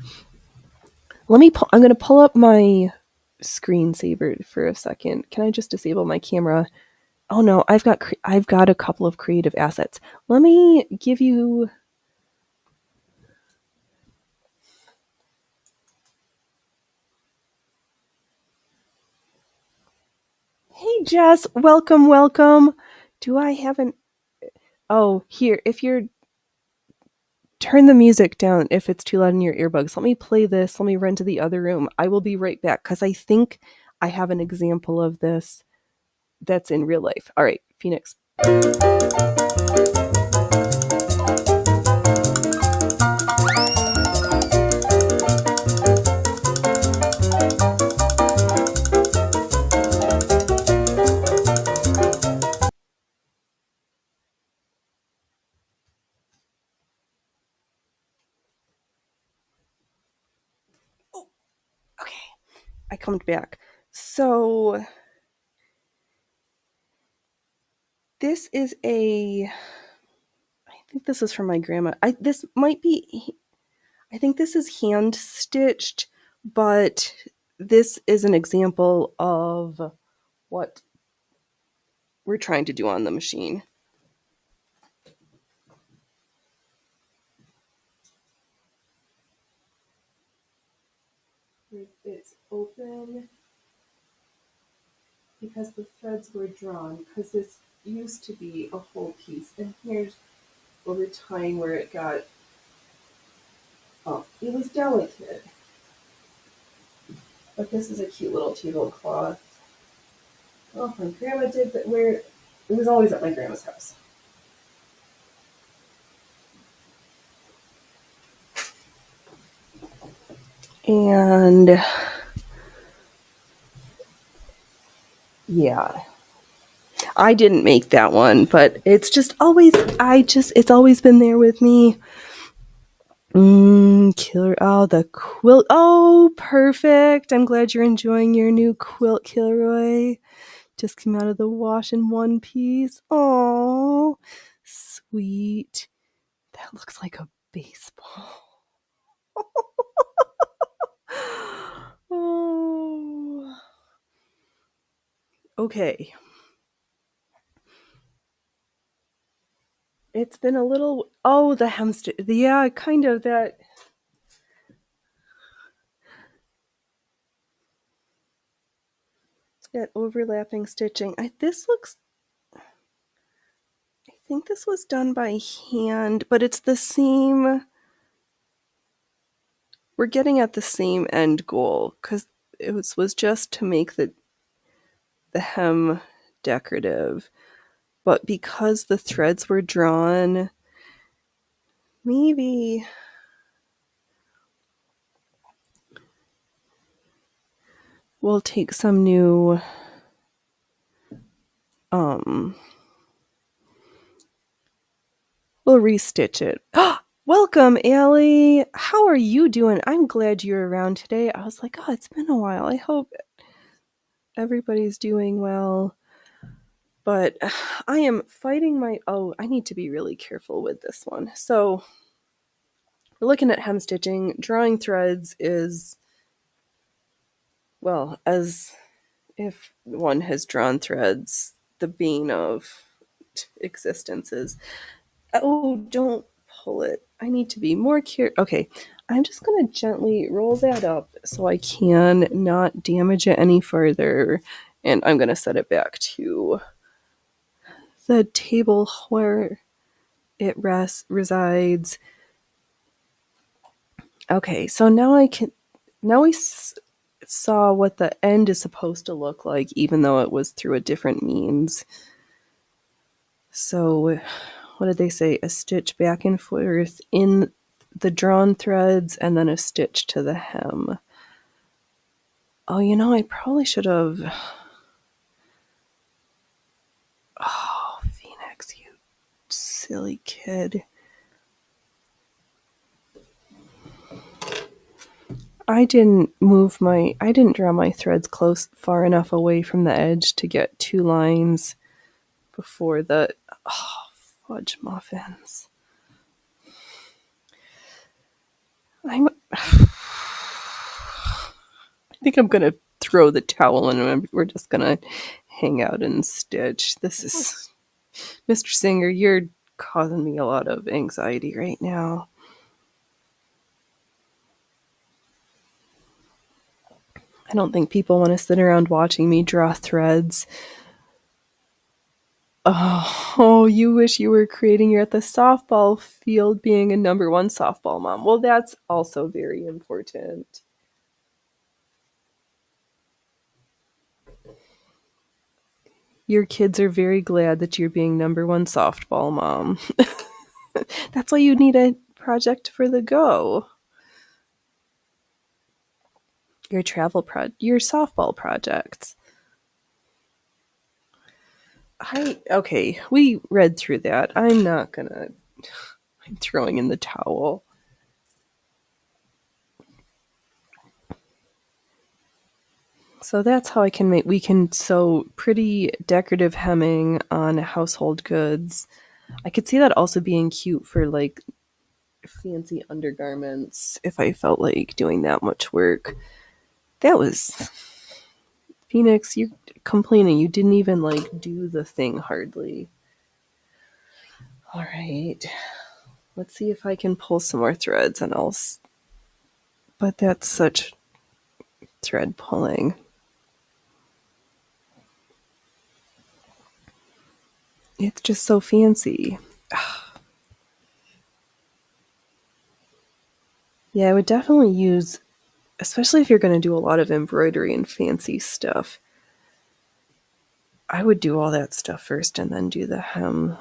I'm going to pull up my screensaver for a second. Can I just disable my camera? Oh no, I've got a couple of creative assets. Let me give you. Hey Jess, welcome. Do I have an... Oh, here, if you're... Turn the music down if it's too loud in your earbuds. Let me play this. Let me run to the other room. I will be right back, because I think I have an example of this that's in real life. All right, Phoenix. Oh, okay. I come back. So this is I think this is from my grandma. I think this is hand stitched, but this is an example of what we're trying to do on the machine. open because the threads were drawn, because this used to be a whole piece. And here's over time where it got, oh, it was delicate. But this is a cute little tablecloth. Oh, my grandma did that where it was always at my grandma's house. And yeah, I didn't make that one, but it's just always, it's always been there with me. Killer, oh, the quilt. Oh, perfect. I'm glad you're enjoying your new quilt, Kilroy. Just came out of the wash in one piece. Oh, sweet. That looks like a baseball. Oh. Okay. It's been a little, oh, the Hemstitch. Yeah, kind of that. That overlapping stitching. I think this was done by hand, but it's the same. We're getting at the same end goal because it was just to make the hem decorative. But because the threads were drawn, maybe we'll take some new we'll restitch it. Welcome, Allie. How are you doing? I'm glad you're around today. I was like, oh, it's been a while. I hope everybody's doing well. But I am fighting I need to be really careful with this one. So we're looking at hem stitching. Drawing threads is, well, as if one has drawn threads, the bane of existence is, oh, don't pull it. I need to be more careful. Okay, I'm just going to gently roll that up so I can not damage it any further. And I'm going to set it back to the table where it resides. Okay, so now we saw what the end is supposed to look like, even though it was through a different means. So, what did they say? A stitch back and forth in the drawn threads and then a stitch to the hem. Oh, I probably should have. Oh, Phoenix, you silly kid. I didn't draw my threads far enough away from the edge to get 2 lines before fudge muffins. I think I'm gonna throw the towel and we're just gonna hang out and stitch. This is Mr. Singer, you're causing me a lot of anxiety right now. I don't think people want to sit around watching me draw threads. Oh, you wish you were creating you're at the softball field being a number 1 softball mom. Well, that's also very important. Your kids are very glad that you're being number 1 softball mom. That's why you need a project for the go. Your your softball projects. Okay, we read through that. I'm throwing in the towel. So that's how we can sew pretty decorative hemming on household goods. I could see that also being cute for like fancy undergarments if I felt like doing that much work. That was Phoenix, you're complaining you didn't even like do the thing hardly. All right. Let's see if I can pull some more threads but that's such thread pulling. It's just so fancy. Yeah, I would definitely use, especially if you're going to do a lot of embroidery and fancy stuff, I would do all that stuff first and then do the hem.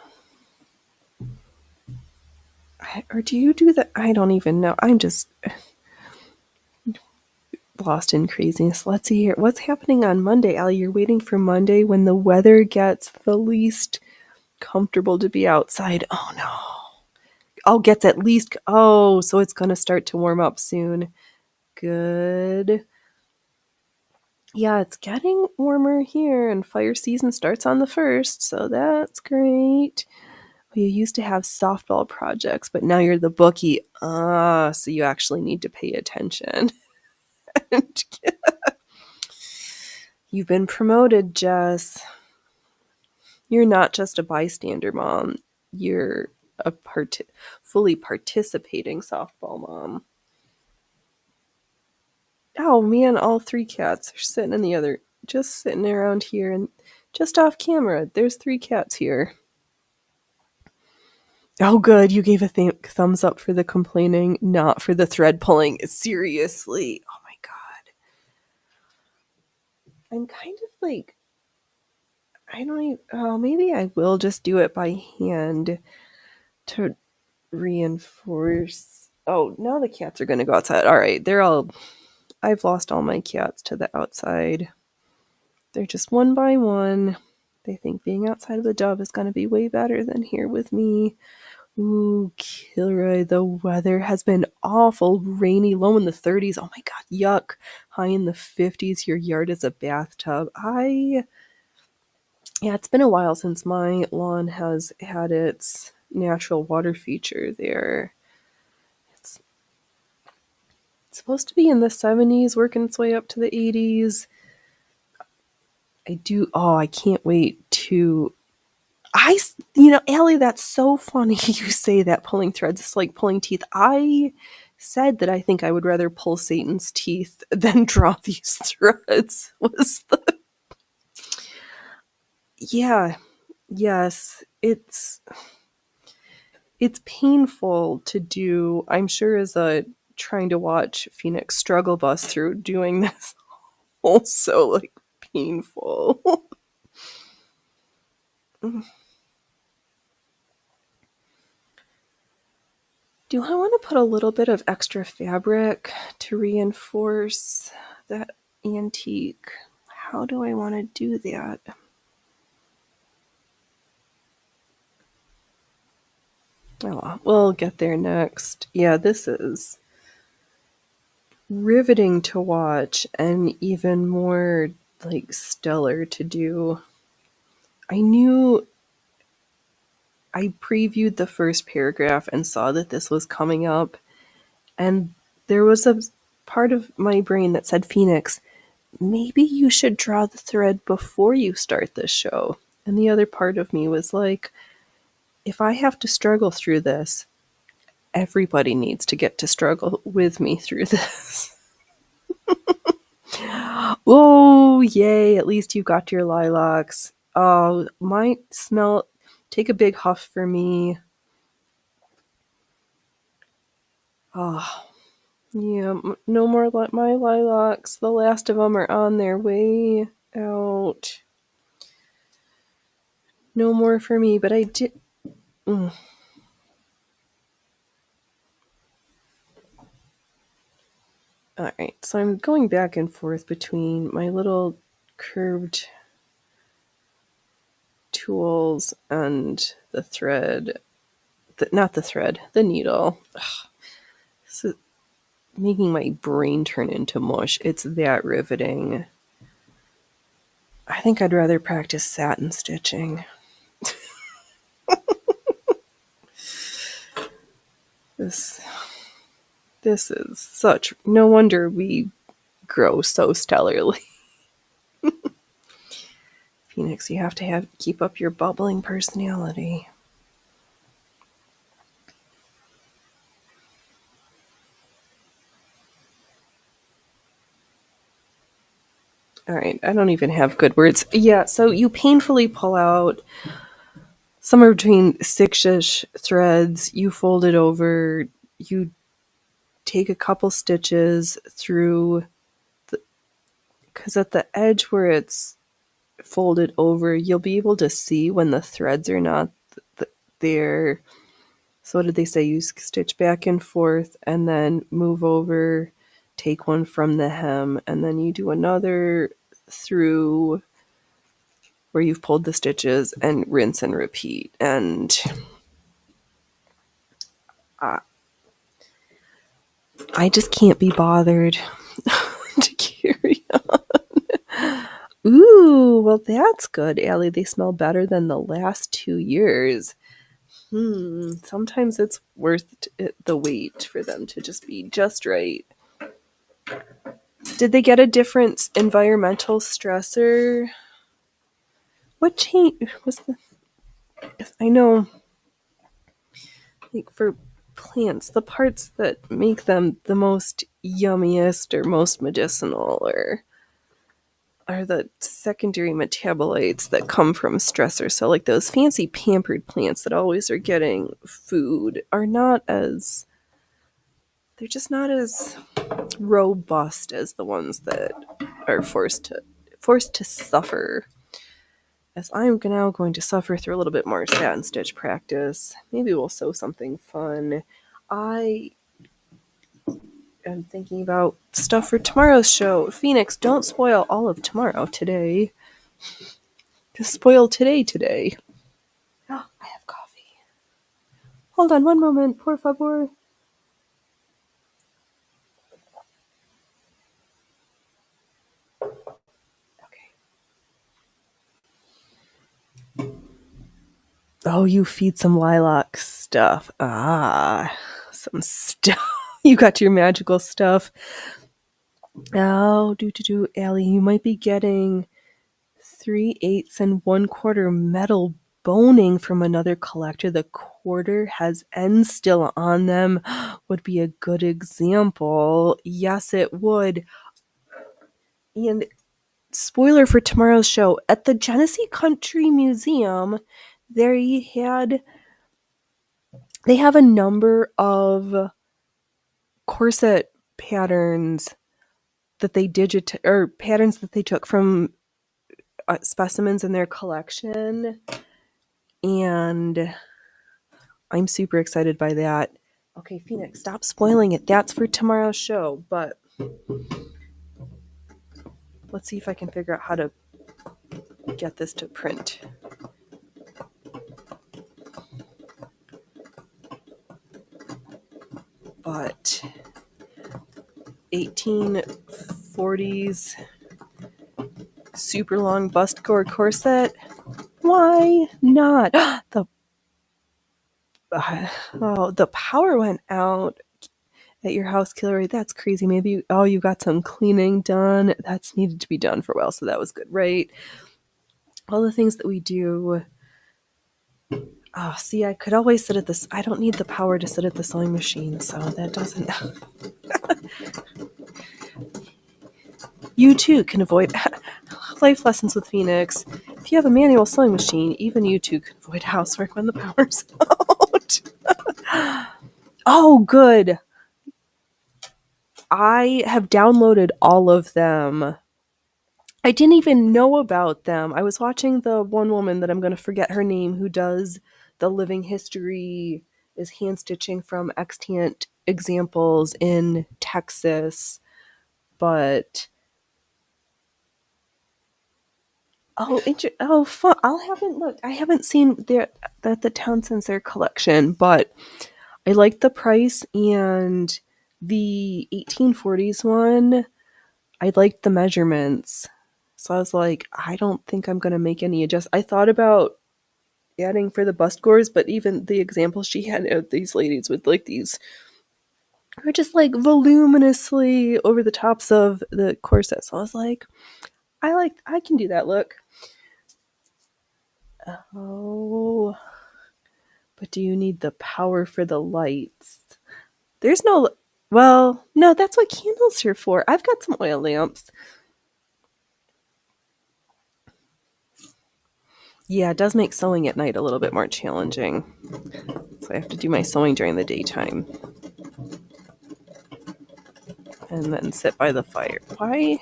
Or do you do that? I don't even know. I'm just lost in craziness. Let's see here. What's happening on Monday, Allie? You're waiting for Monday when the weather gets the least comfortable to be outside. Oh no. Oh, gets at least. Oh, so it's going to start to warm up soon. Good. Yeah, it's getting warmer here, and fire season starts on the 1st, so that's great. Well, you used to have softball projects, but now you're the bookie. So you actually need to pay attention. You've been promoted, Jess. You're not just a bystander mom. You're a fully participating softball mom. Oh man, all 3 cats are sitting in the other, just sitting around here and just off camera. There's 3 cats here. Oh, good. You gave a thumbs up for the complaining, not for the thread pulling. Seriously. Oh my God. I'm kind of like, I don't even, oh, maybe I will just do it by hand to reinforce. Oh, now the cats are going to go outside. All right. I've lost all my cats to the outside. They're just one by one. They think being outside of the dove is going to be way better than here with me. Ooh, Kilroy, the weather has been awful. Rainy, low in the 30s. Oh my God, yuck. High in the 50s. Your yard is a bathtub. Yeah, it's been a while since my lawn has had its natural water feature there. It's supposed to be in the 70s, working its way up to the 80s. I can't wait to, Allie, that's so funny you say that, pulling threads is like pulling teeth. I said that I think I would rather pull Satan's teeth than draw these threads. Yeah, yes, it's painful to do. I'm sure as a trying to watch Phoenix struggle bus through doing this also like painful. Do I want to put a little bit of extra fabric to reinforce that antique? How do I want to do that? Oh, we'll get there next. Yeah, this is riveting to watch and even more like stellar to do. I knew I previewed the first paragraph and saw that this was coming up, and there was a part of my brain that said, Phoenix, maybe you should draw the thread before you start this show. And the other part of me was like, if I have to struggle through this, everybody needs to get to struggle with me through this. Oh, yay, at least you got your lilacs. Oh, might smell, take a big huff for me. Oh, yeah, no more my lilacs. The last of them are on their way out. No more for me, but I did. Mm. All right, so I'm going back and forth between my little curved tools and the thread. Not the thread, the needle. Ugh, this is making my brain turn into mush. It's that riveting. I think I'd rather practice satin stitching. This this is such, no wonder we grow so stellarly. Phoenix, you have to keep up your bubbling personality. All right, I don't even have good words. Yeah, so you painfully pull out somewhere between 6-ish threads, you fold it over, you take a couple stitches through, because at the edge where it's folded over, you'll be able to see when the threads are not there. So what did they say? You stitch back and forth and then move over, take one from the hem, and then you do another through where you've pulled the stitches and rinse and repeat. And I just can't be bothered to carry on. Ooh, well, that's good, Allie. They smell better than the last 2 years. Sometimes it's worth the wait for them to just be just right. Did they get a different environmental stressor? What change was the? I know, like for plants, the parts that make them the most yummiest or most medicinal or are the secondary metabolites that come from stressors. So like those fancy pampered plants that always are getting food are not as, they're just not as robust as the ones that are forced to suffer. As I'm now going to suffer through a little bit more satin stitch practice. Maybe we'll sew something fun. I am thinking about stuff for tomorrow's show. Phoenix, don't spoil all of tomorrow today. Just spoil today. Oh, I have coffee. Hold on one moment, por favor. Okay. Oh, you feed some lilac stuff. Some stuff. You got your magical stuff. Oh, Allie, you might be getting 3/8 and 1/4 metal boning from another collector. The quarter has ends still on them. Would be a good example. Yes, it would. And spoiler for tomorrow's show, at the Genesee Country Museum, they have a number of corset patterns that they patterns that they took from specimens in their collection, and I'm super excited by that. Okay, Phoenix, stop spoiling it. That's for tomorrow's show, but let's see if I can figure out how to get this to print. But 1840s super long bust gore corset, why not? The power went out at your house, Killery. That's crazy. Maybe you got some cleaning done. That's needed to be done for a while, so that was good, right? All the things that we do. Oh, see, I could always sit at this. I don't need the power to sit at the sewing machine, so that doesn't. You too can avoid life lessons with Phoenix. If you have a manual sewing machine, even you too can avoid housework when the power's out. Oh, good. I have downloaded all of them. I didn't even know about them. I was watching the one woman that I'm going to forget her name who does the living history, is hand stitching from extant examples in Texas. But fun! I haven't seen the Townsend Sir collection, but I like the price, and the 1840s one, I liked the measurements. So I was like, I don't think I'm going to make any adjustments. I thought about adding for the bust gores, but even the examples she had of these ladies with like these are just like voluminously over the tops of the corset. So I was like, I can do that look. Oh, but do you need the power for the lights? There's no, well, no, that's what candles are for. I've got some oil lamps. Yeah, it does make sewing at night a little bit more challenging. So I have to do my sewing during the daytime. And then sit by the fire. Why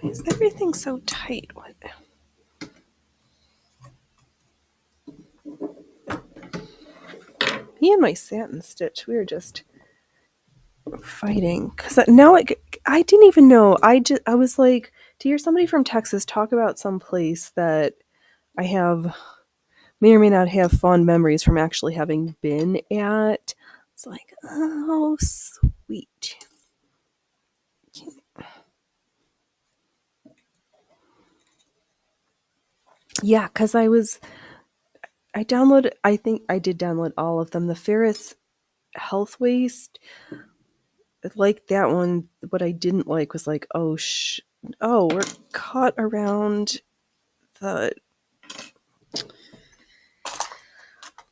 is everything so tight? What? Me and my satin stitch, we were just fighting. Because now I didn't even know. I was like, to hear somebody from Texas talk about some place that I may or may not have fond memories from actually having been at. It's like, oh, sweet. Yeah, because I think I did download all of them. The Ferris Health Waste, like that one. What I didn't like was like, we're caught around the.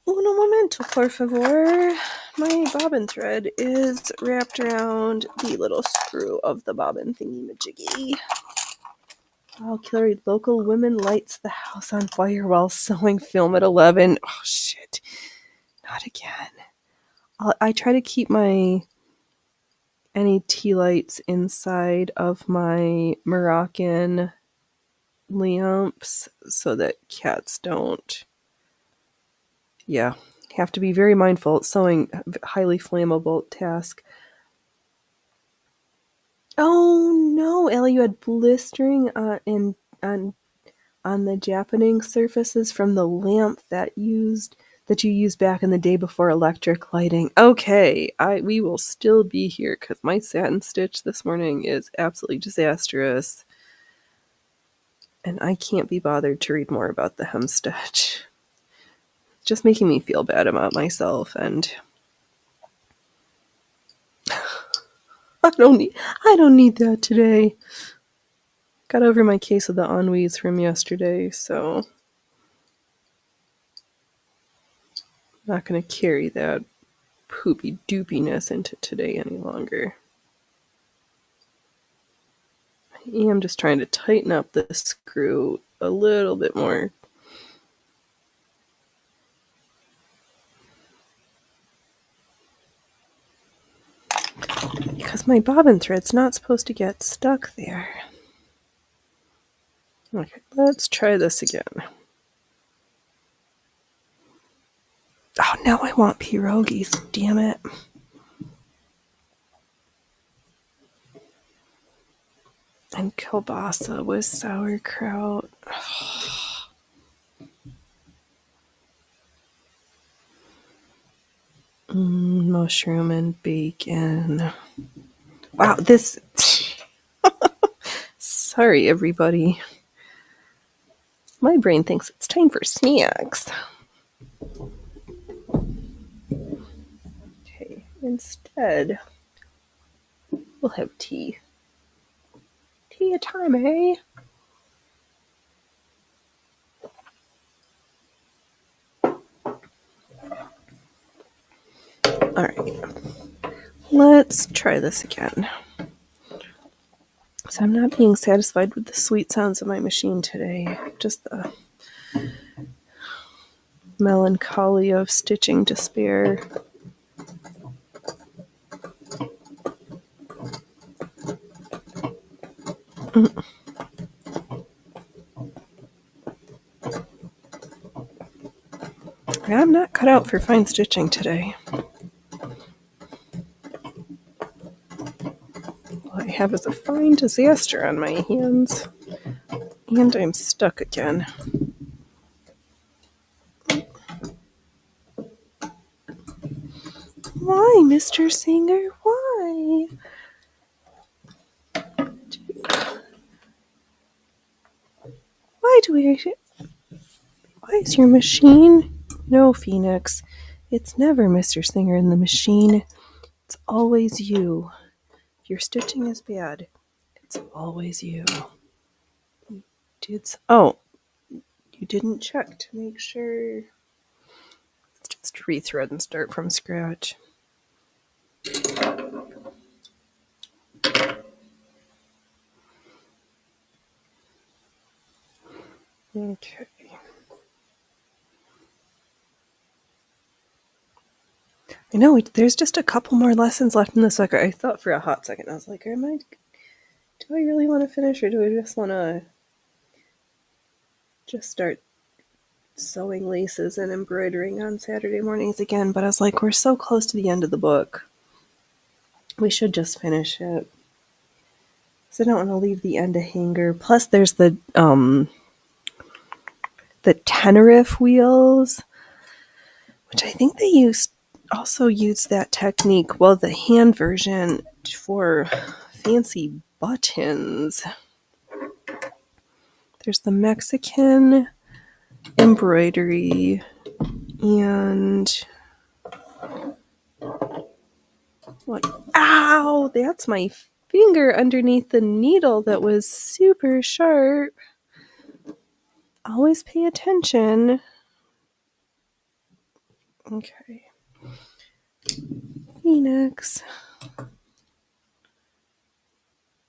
Uno momento, por favor. My bobbin thread is wrapped around the little screw of the bobbin thingy-majiggy. Oh, killer local women lights the house on fire while sewing film at 11. Oh, shit. Not again. I try to keep any tea lights inside of my Moroccan lamps so that cats don't. Yeah, have to be very mindful. Sewing, highly flammable task. Oh no, Ellie, you had blistering on the Japanese surfaces from the lamp that you used back in the day before electric lighting. Okay, we will still be here because my satin stitch this morning is absolutely disastrous, and I can't be bothered to read more about the hemstitch. Just making me feel bad about myself, and I don't need that today. Got over my case of the ennuis from yesterday, so I'm not going to carry that poopy doopiness into today any longer. I am just trying to tighten up the screw a little bit more. Because my bobbin thread's not supposed to get stuck there. Okay, let's try this again. Oh, now I want pierogies, damn it. And kielbasa with sauerkraut. Mushroom and bacon. Wow, this... Sorry, everybody. My brain thinks it's time for snacks. Okay, instead, we'll have tea. Tea time, eh? Alright, let's try this again. So I'm not being satisfied with the sweet sounds of my machine today. Just the melancholy of stitching despair. I'm not cut out for fine stitching today. All I have is a fine disaster on my hands. And I'm stuck again. Why, Mr. Singer? Why? Why is your machine? No, Phoenix. It's never Mr. Singer in the machine. It's always you. If your stitching is bad, it's always you. Oh, you didn't check to make sure. Let's just rethread and start from scratch. Okay. I know there's just a couple more lessons left in this book. I thought for a hot second, I was like, do I really want to finish, or do I just want to just start sewing laces and embroidering on Saturday mornings again? But I was like, we're so close to the end of the book. We should just finish it. So I don't want to leave the end a hanger. Plus there's the Tenerife wheels, which I think they also use that technique, well, the hand version, for fancy buttons. There's the Mexican embroidery and what? Ow! That's my finger underneath the needle that was super sharp. Always pay attention. Okay. Phoenix.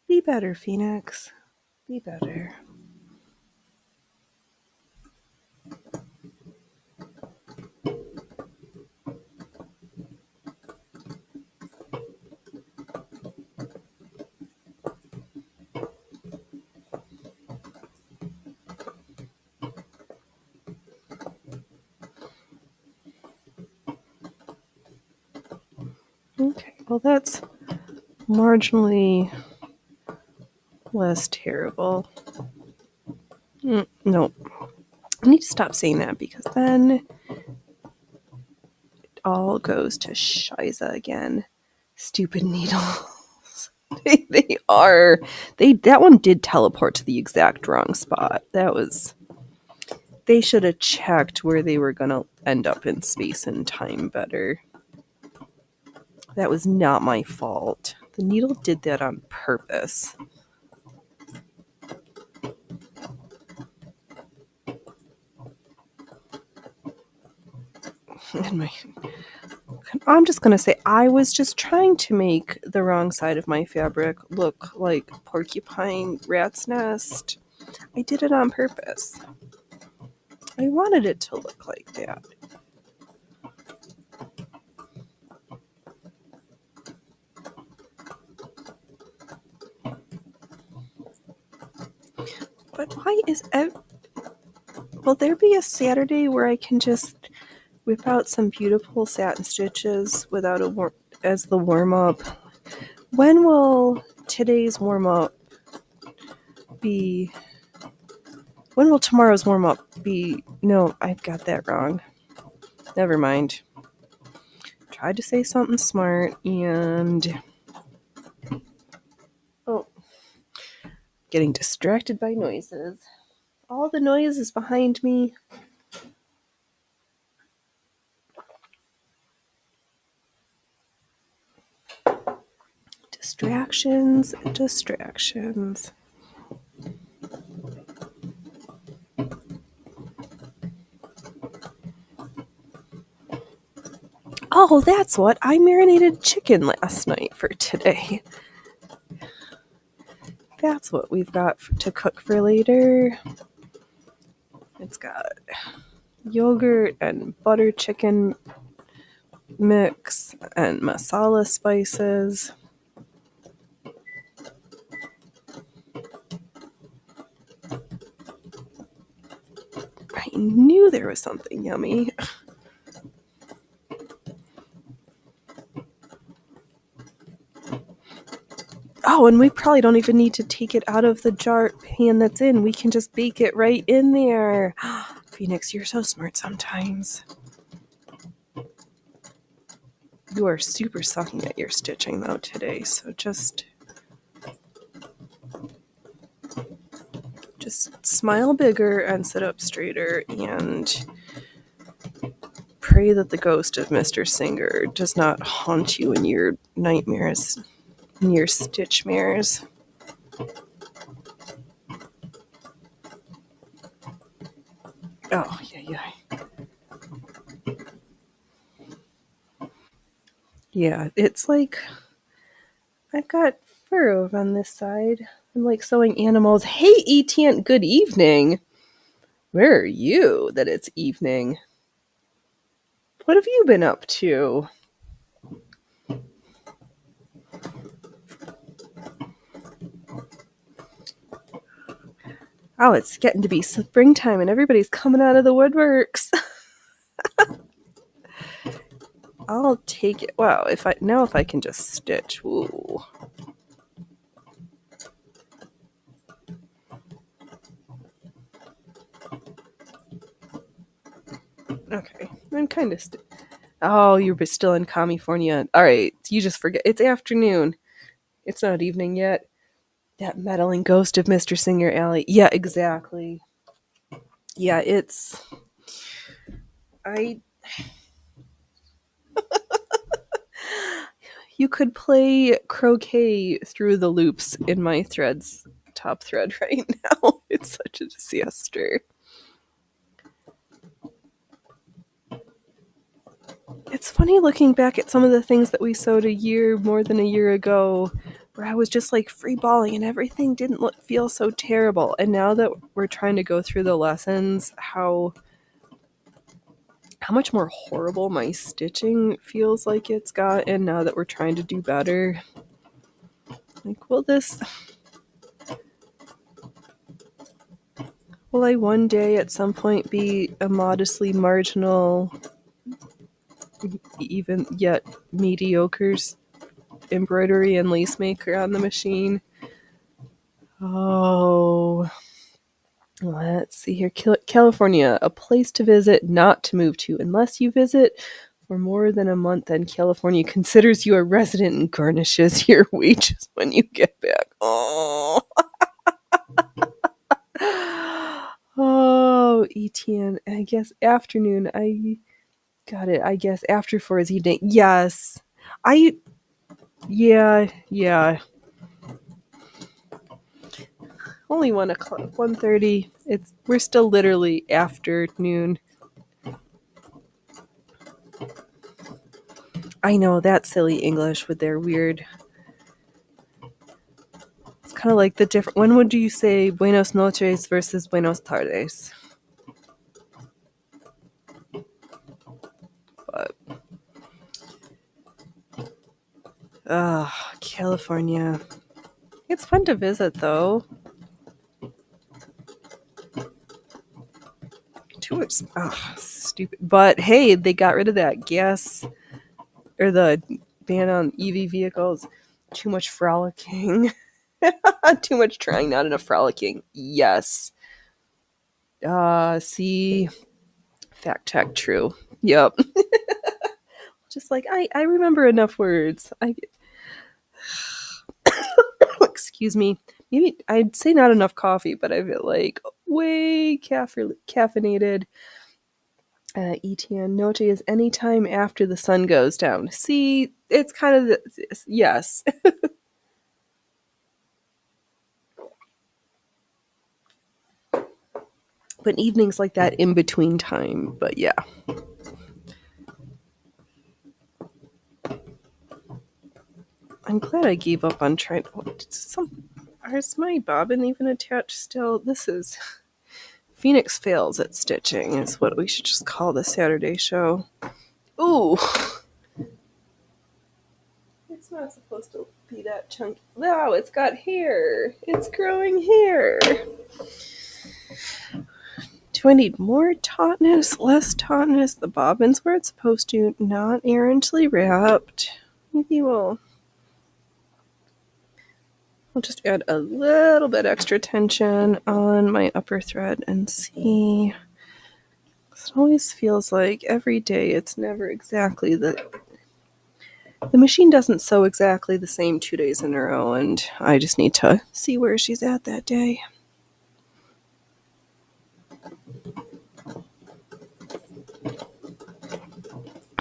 Be better, Phoenix. Be better. Okay, well that's marginally less terrible. No, I need to stop saying that because then it all goes to Shiza again. Stupid needles. They are. That one did teleport to the exact wrong spot. They should have checked where they were going to end up in space and time better. That was not my fault. The needle did that on purpose. I'm just going to say I was just trying to make the wrong side of my fabric look like porcupine rat's nest. I did it on purpose. I wanted it to look like that. But why is it? Will there be a Saturday where I can just whip out some beautiful satin stitches without as the warm up? When will today's warm up be? When will tomorrow's warm up be? No, I've got that wrong. Never mind. Tried to say something smart and getting distracted by noises. All the noise is behind me. Distractions. Oh, that's what. I marinated chicken last night for today. That's what we've got to cook for later. It's got yogurt and butter chicken mix and masala spices. I knew there was something yummy. Oh, and we probably don't even need to take it out of the jar pan that's in. We can just bake it right in there. Phoenix, you're so smart sometimes. You are super sucking at your stitching though today, so just smile bigger and sit up straighter and pray that the ghost of Mr. Singer does not haunt you in your nightmares, in your stitch mares. Oh, yeah. Yeah, it's like I've got furrow on this side. I'm like sewing animals. Hey, Etienne, good evening. Where are you that it's evening? What have you been up to? Oh, it's getting to be springtime and everybody's coming out of the woodworks. I'll take it. Wow, if I can just stitch. Ooh. Okay, I'm kind of. Oh, you're still in California. All right, you just forget. It's afternoon. It's not evening yet. That meddling ghost of Mr. Singer Alley. Yeah, exactly. Yeah, it's. I. You could play croquet through the loops in my threads top thread right now. It's such a disaster. It's funny looking back at some of the things that we sewed more than a year ago, where I was just like free balling and everything didn't feel so terrible. And now that we're trying to go through the lessons, how much more horrible my stitching feels like it's gotten now that we're trying to do better. Like, will I one day at some point be a modestly marginal, even yet mediocre embroidery and lace maker on the machine? Oh, let's see here. California, a place to visit, not to move to unless you visit for more than a month, and California considers you a resident and garnishes your wages when you get back. Oh, oh, ETN. I guess afternoon. I got it. I guess after 4 is evening. Yes. Yeah. Only 1:00, 1:30. We're still literally afternoon. I know, that silly English with their weird. It's kind of like the different. When would you say buenos noches versus buenos tardes? But, California. It's fun to visit, though. Too much. Stupid. But hey, they got rid of that gas or the ban on EV vehicles. Too much frolicking. Too much trying, not enough frolicking. Yes. See, fact check, true. Yep. Just like I remember enough words. Excuse me. Maybe I'd say not enough coffee, but I feel like way caffeinated. ETN noche is any time after the sun goes down. See, it's kind of yes. But evenings like that in between time. But yeah. I'm glad I gave up on trying. Is my bobbin even attached still? This is Phoenix fails at stitching. Is what we should just call the Saturday show. Ooh, it's not supposed to be that chunky. Wow, it's got hair. It's growing hair. Do I need more tautness? Less tautness? The bobbin's where it's supposed to, not errantly wrapped. Maybe we'll just add a little bit extra tension on my upper thread and see. It always feels like every day it's never exactly the machine doesn't sew exactly the same 2 days in a row, and I just need to see where she's at that day.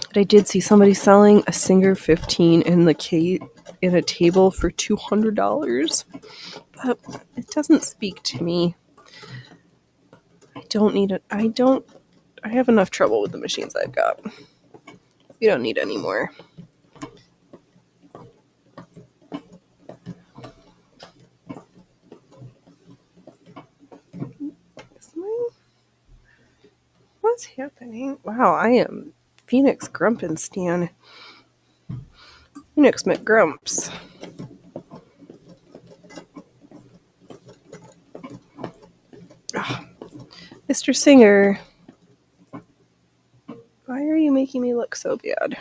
But I did see somebody selling a Singer 15 in a table for $200. But it doesn't speak to me. I don't need it. I have enough trouble with the machines I've got. We don't need any more. Is mine? is happening? Wow, I am Phoenix Grumpenstan. Phoenix McGrumps. Mr. Singer, why are you making me look so bad?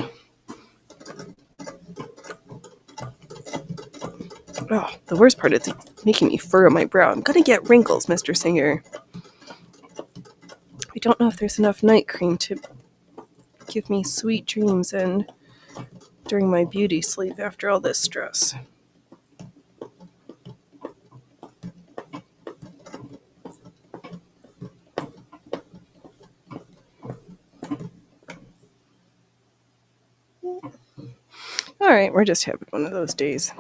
Oh, the worst part is making me furrow my brow. I'm gonna get wrinkles, Mr. Singer. I don't know if there's enough night cream to give me sweet dreams and during my beauty sleep after all this stress. All right, we're just having one of those days.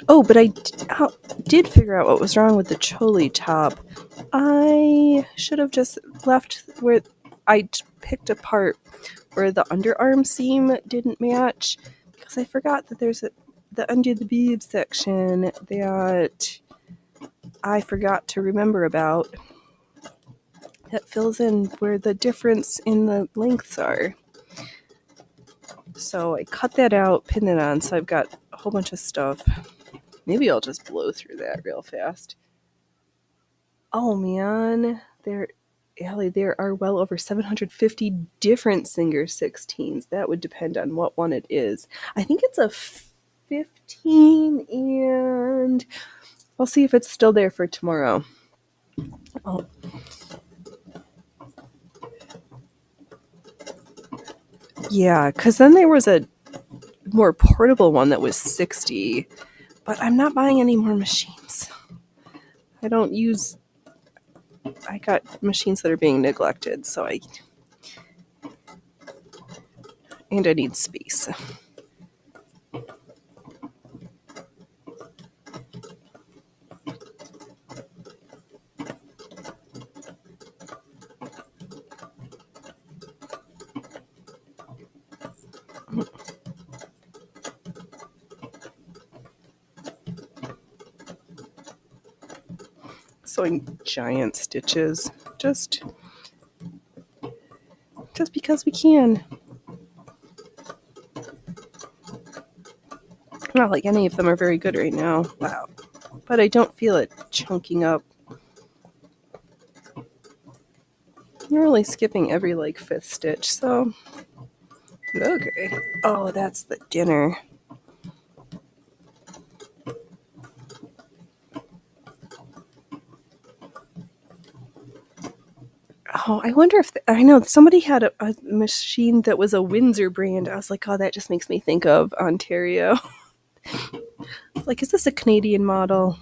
Oh, but I did figure out what was wrong with the choli top. I should have just left where I picked apart where the underarm seam didn't match because I forgot that there's the under the boob section that I forgot to remember about that fills in where the difference in the lengths are. So I cut that out, pinned it on, so I've got a whole bunch of stuff. Maybe I'll just blow through that real fast. Oh man, Allie, there are well over 750 different Singer 16s. That would depend on what one it is. I think it's a 15, and I'll see if it's still there for tomorrow. Oh. Yeah, because then there was a more portable one that was 60, but I'm not buying any more machines. I got machines that are being neglected, and I need space. Sewing giant stitches just because we can. Not like any of them are very good right now. Wow. But I don't feel it chunking up. I'm really skipping every fifth stitch, so okay. Oh, that's the dinner. Oh, I wonder if I know somebody had a machine that was a Windsor brand. I was like, oh, that just makes me think of Ontario. Is this a Canadian model?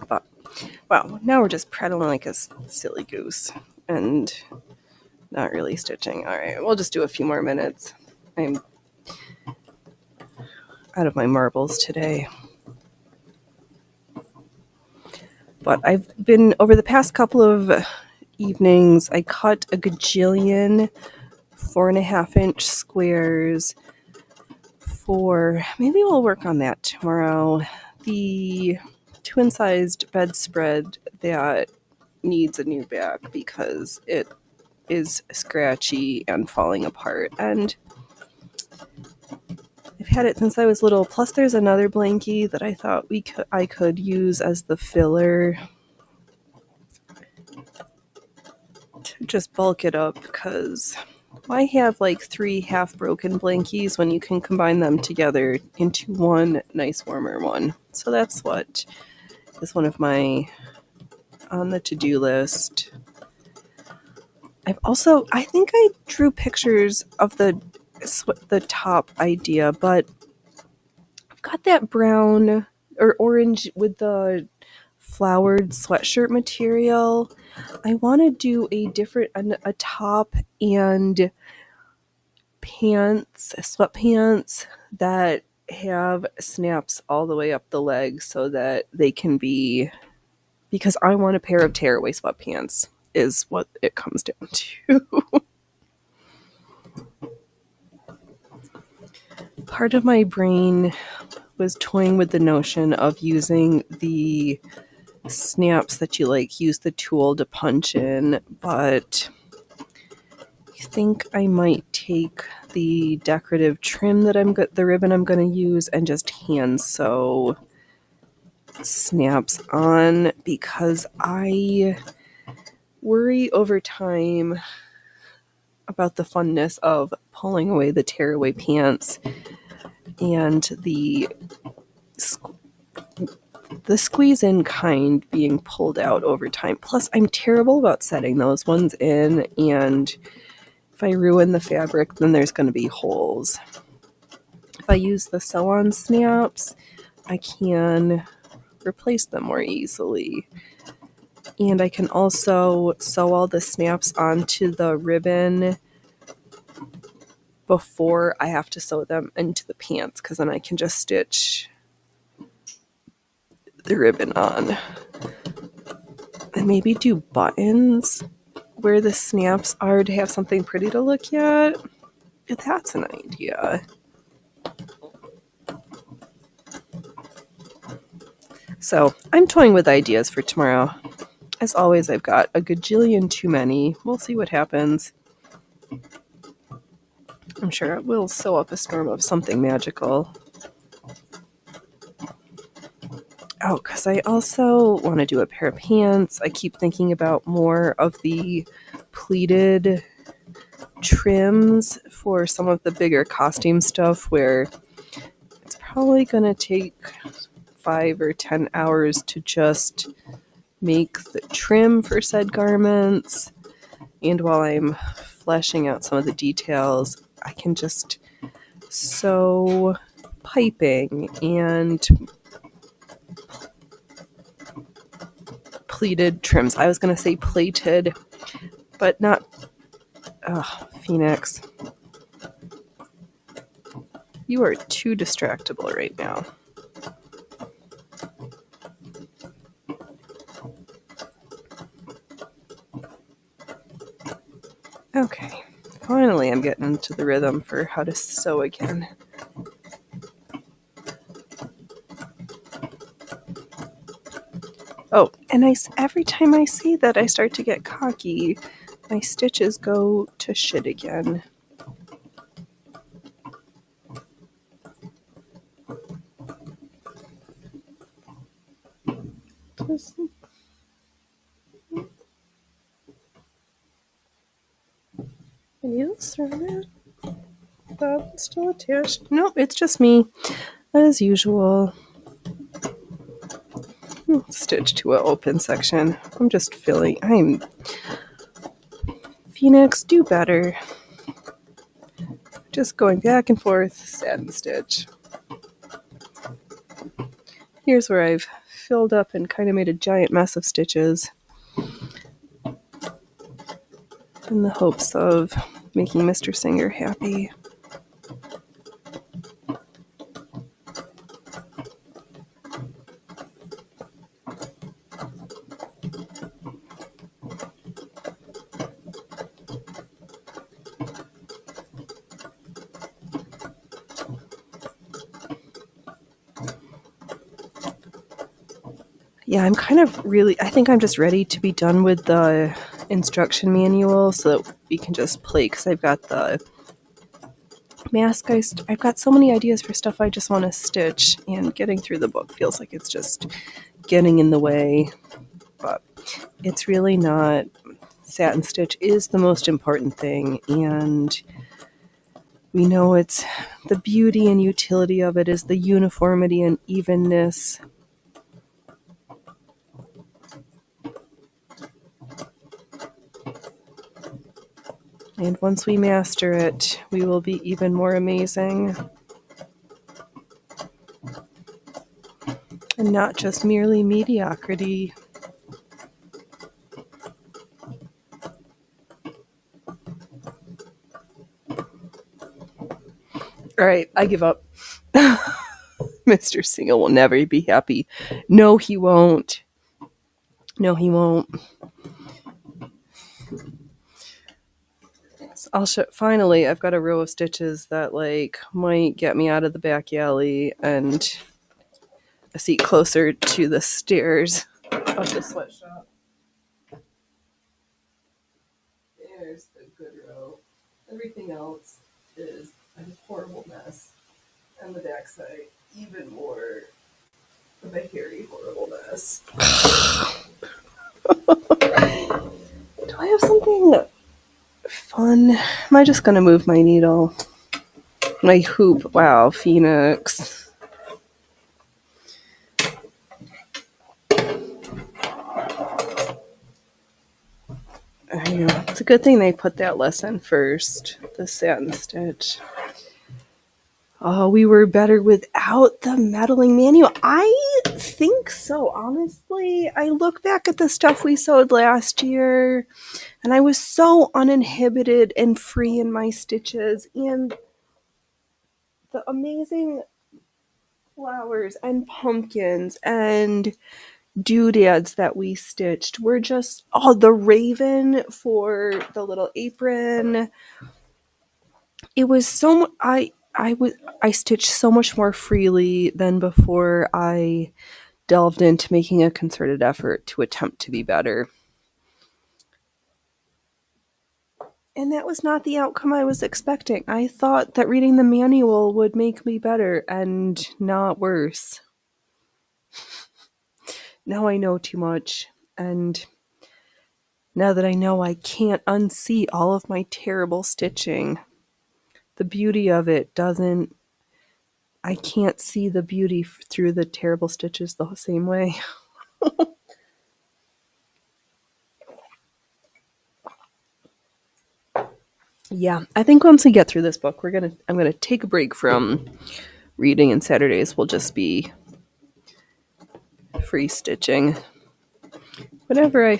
But wow, now we're just prattling like a silly goose and not really stitching. All right, we'll just do a few more minutes. I'm out of my marbles today. But I've been, over the past couple of evenings, I cut a gajillion 4.5-inch squares for, maybe we'll work on that tomorrow, the twin-sized bedspread that needs a new back because it is scratchy and falling apart. And I've had it since I was little. Plus there's another blankie that I thought I could use as the filler to just bulk it up, because why have 3 half-broken blankies when you can combine them together into one nice warmer one? So that's what is one of my on the to-do list. I think I drew pictures of the top idea, but I've got that brown or orange with the flowered sweatshirt material. I want to do a top and sweatpants that have snaps all the way up the legs so that they can be, because I want a pair of tearaway sweatpants is what it comes down to. Part of my brain was toying with the notion of using the snaps that you use the tool to punch in, but I think I might take the decorative trim that the ribbon I'm going to use and just hand sew snaps on, because I worry over time about the funness of pulling away the tearaway pants and the squeeze in kind being pulled out over time. Plus, I'm terrible about setting those ones in, and if I ruin the fabric, then there's going to be holes. If I use the sew-on snaps, I can replace them more easily. And I can also sew all the snaps onto the ribbon before I have to sew them into the pants, because then I can just stitch the ribbon on. And maybe do buttons where the snaps are to have something pretty to look at. That's an idea. So I'm toying with ideas for tomorrow. As always, I've got a gajillion too many. We'll see what happens. I'm sure it will sew up a storm of something magical. Oh, because I also want to do a pair of pants. I keep thinking about more of the pleated trims for some of the bigger costume stuff, where it's probably going to take 5 or 10 hours to just make the trim for said garments. And while I'm fleshing out some of the details, I can just sew piping and pleated trims. I was going to say plated, but not. Phoenix. You are too distractible right now. Okay, finally I'm getting into the rhythm for how to sew again. Oh, and every time I see that, I start to get cocky. My stitches go to shit again. Can you discern it? That's still attached. Nope, it's just me, as usual. Stitch to an open section. I'm just filling. Phoenix, do better. Just going back and forth, satin stitch. Here's where I've filled up and kind of made a giant mess of stitches in the hopes of making Mr. Singer happy. Yeah, I think I'm just ready to be done with the instruction manual so that we can just play, because I've got the mask. I've got so many ideas for stuff I just want to stitch, and getting through the book feels like it's just getting in the way, but it's really not. Satin stitch is the most important thing, and we know it's the beauty and utility of it is the uniformity and evenness. And once we master it, we will be even more amazing. And not just merely mediocrity. All right, I give up. Mr. Singer will never be happy. No, he won't. No, he won't. Finally, I've got a row of stitches that might get me out of the back alley, and a seat closer to the stairs of the sweatshop. There's the good row. Everything else is a horrible mess. And the backside, even more of a hairy, horrible mess. Do I have something fun? Am I just gonna move my needle? My hoop. Wow, Phoenix. I know. It's a good thing they put that lesson first, the satin stitch. Oh, we were better without the meddling manual. I think so, honestly. I look back at the stuff we sewed last year, and I was so uninhibited and free in my stitches, and the amazing flowers and pumpkins and doodads that we stitched were just the raven for the little apron. It was so I stitched so much more freely than before I delved into making a concerted effort to attempt to be better. And that was not the outcome I was expecting. I thought that reading the manual would make me better and not worse. Now I know too much, and now that I know I can't unsee all of my terrible stitching, the beauty of it doesn't. I can't see the beauty through the terrible stitches the same way. Yeah, I think once we get through this book, I'm gonna take a break from reading, and Saturdays will just be free stitching. Whatever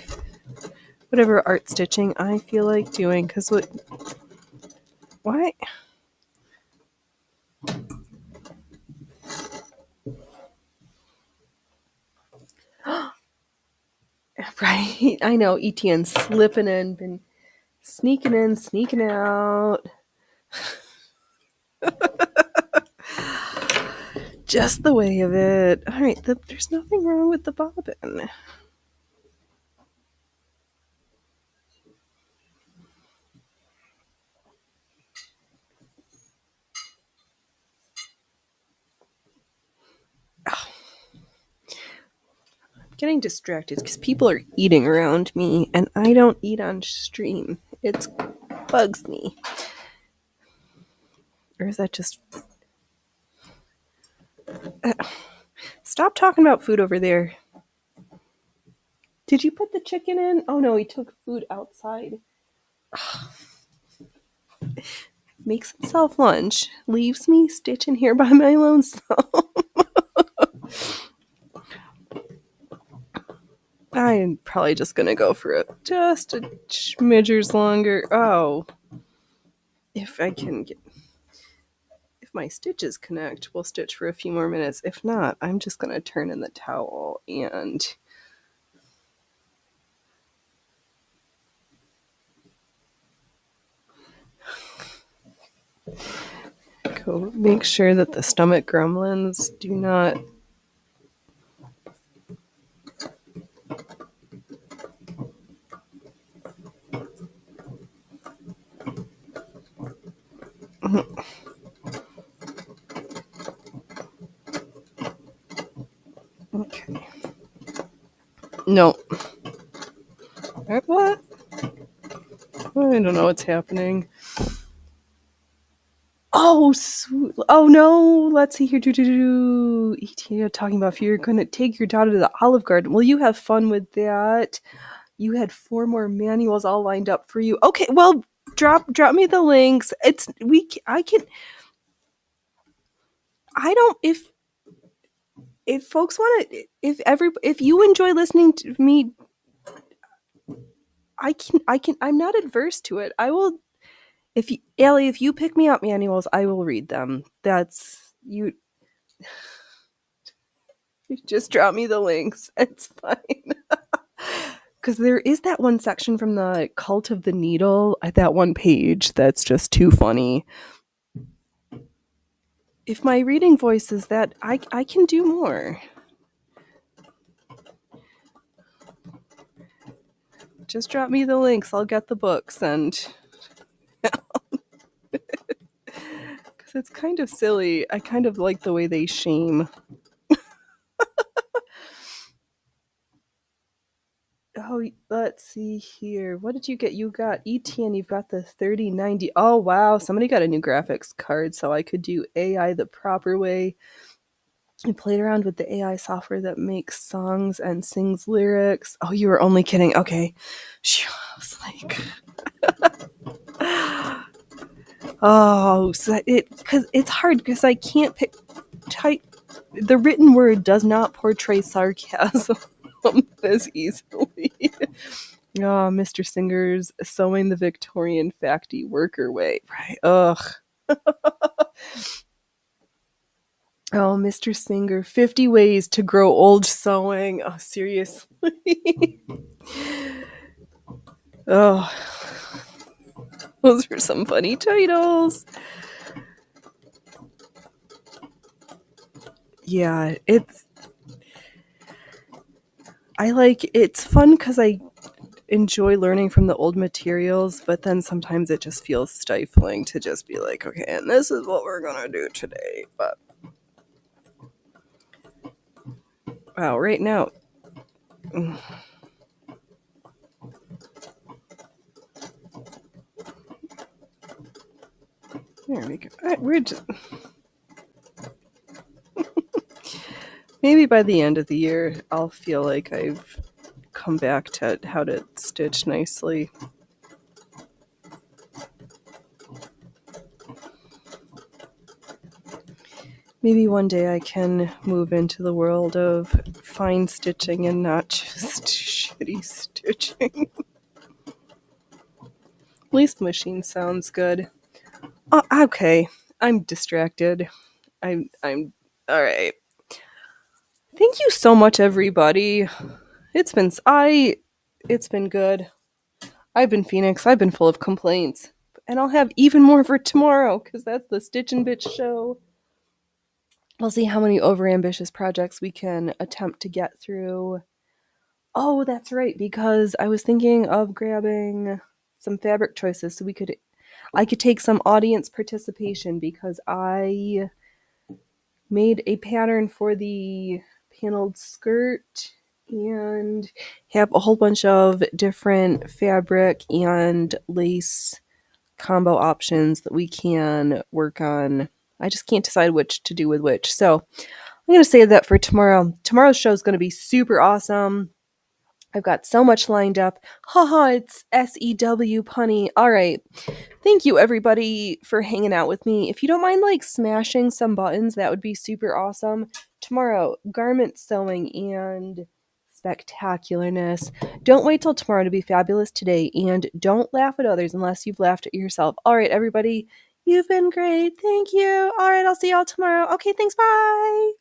art stitching I feel like doing, because why? Right, I know, ETN slipping in, been sneaking in, sneaking out. Just the way of it. All right, there's nothing wrong with the bobbin. Getting distracted because people are eating around me and I don't eat on stream. It bugs me. Or is that just... Stop talking about food over there. Did you put the chicken in? Oh no, he took food outside. Makes himself lunch. Leaves me stitching here by my lonesome. I'm probably just gonna go for it just a smidgers longer. Oh, if my stitches connect, we'll stitch for a few more minutes. If not, I'm just gonna turn in the towel and go make sure that the stomach gremlins do not... Okay. No. What? I don't know what's happening. Oh, sweet. Oh no. Let's see here. ETA talking about if you're going to take your daughter to the Olive Garden. Well, you have fun with that. You had 4 more manuals all lined up for you. Okay, well, drop me the links. I don't, if folks want to, if you enjoy listening to me, I'm not adverse to it. I will, Allie, if you pick me up manuals, I will read them. That's, you just drop me the links. It's fine. Because there is that one section from the Cult of the Needle at that one page that's just too funny. If my reading voice is that, I can do more. Just drop me the links. I'll get the books. And because it's kind of silly. I kind of like the way they shame. Oh, let's see here. What did you get? You got ET, you've got the 3090. Oh, wow. Somebody got a new graphics card, so I could do AI the proper way. I played around with the AI software that makes songs and sings lyrics. Oh, you were only kidding. Okay. I was like, oh, so because it's hard because I can't type. The written word does not portray sarcasm as easily. Oh, Mr. Singer's sewing the Victorian facty worker way. Right. Ugh. Oh, Mr. Singer, 50 ways to grow old sewing. Oh, seriously. Oh, those are some funny titles. Yeah, it's fun because I enjoy learning from the old materials, but then sometimes it just feels stifling to just be like, okay, and this is what we're gonna do today. But wow, right now. There we go. We're just, maybe by the end of the year, I'll feel like I've come back to how to stitch nicely. Maybe one day I can move into the world of fine stitching and not just shitty stitching. At least the machine sounds good. Oh, okay, I'm distracted. I'm all right. Thank you so much, everybody. It's been good. I've been Phoenix. I've been full of complaints, and I'll have even more for tomorrow because that's the Stitch and Bitch show. We'll see how many overambitious projects we can attempt to get through. Oh, that's right, because I was thinking of grabbing some fabric choices so I could take some audience participation because I made a pattern for the paneled skirt and have a whole bunch of different fabric and lace combo options that we can work on. I just can't decide which to do with which. So I'm going to save that for tomorrow. Tomorrow's show is going to be super awesome. I've got so much lined up. Haha, it's SEW punny. All right. Thank you everybody for hanging out with me. If you don't mind like smashing some buttons, that would be super awesome. Tomorrow, garment sewing and spectacularness. Don't wait till tomorrow to be fabulous today, and don't laugh at others unless you've laughed at yourself. All right, everybody, you've been great. Thank you. All right, I'll see y'all tomorrow. Okay, thanks. Bye.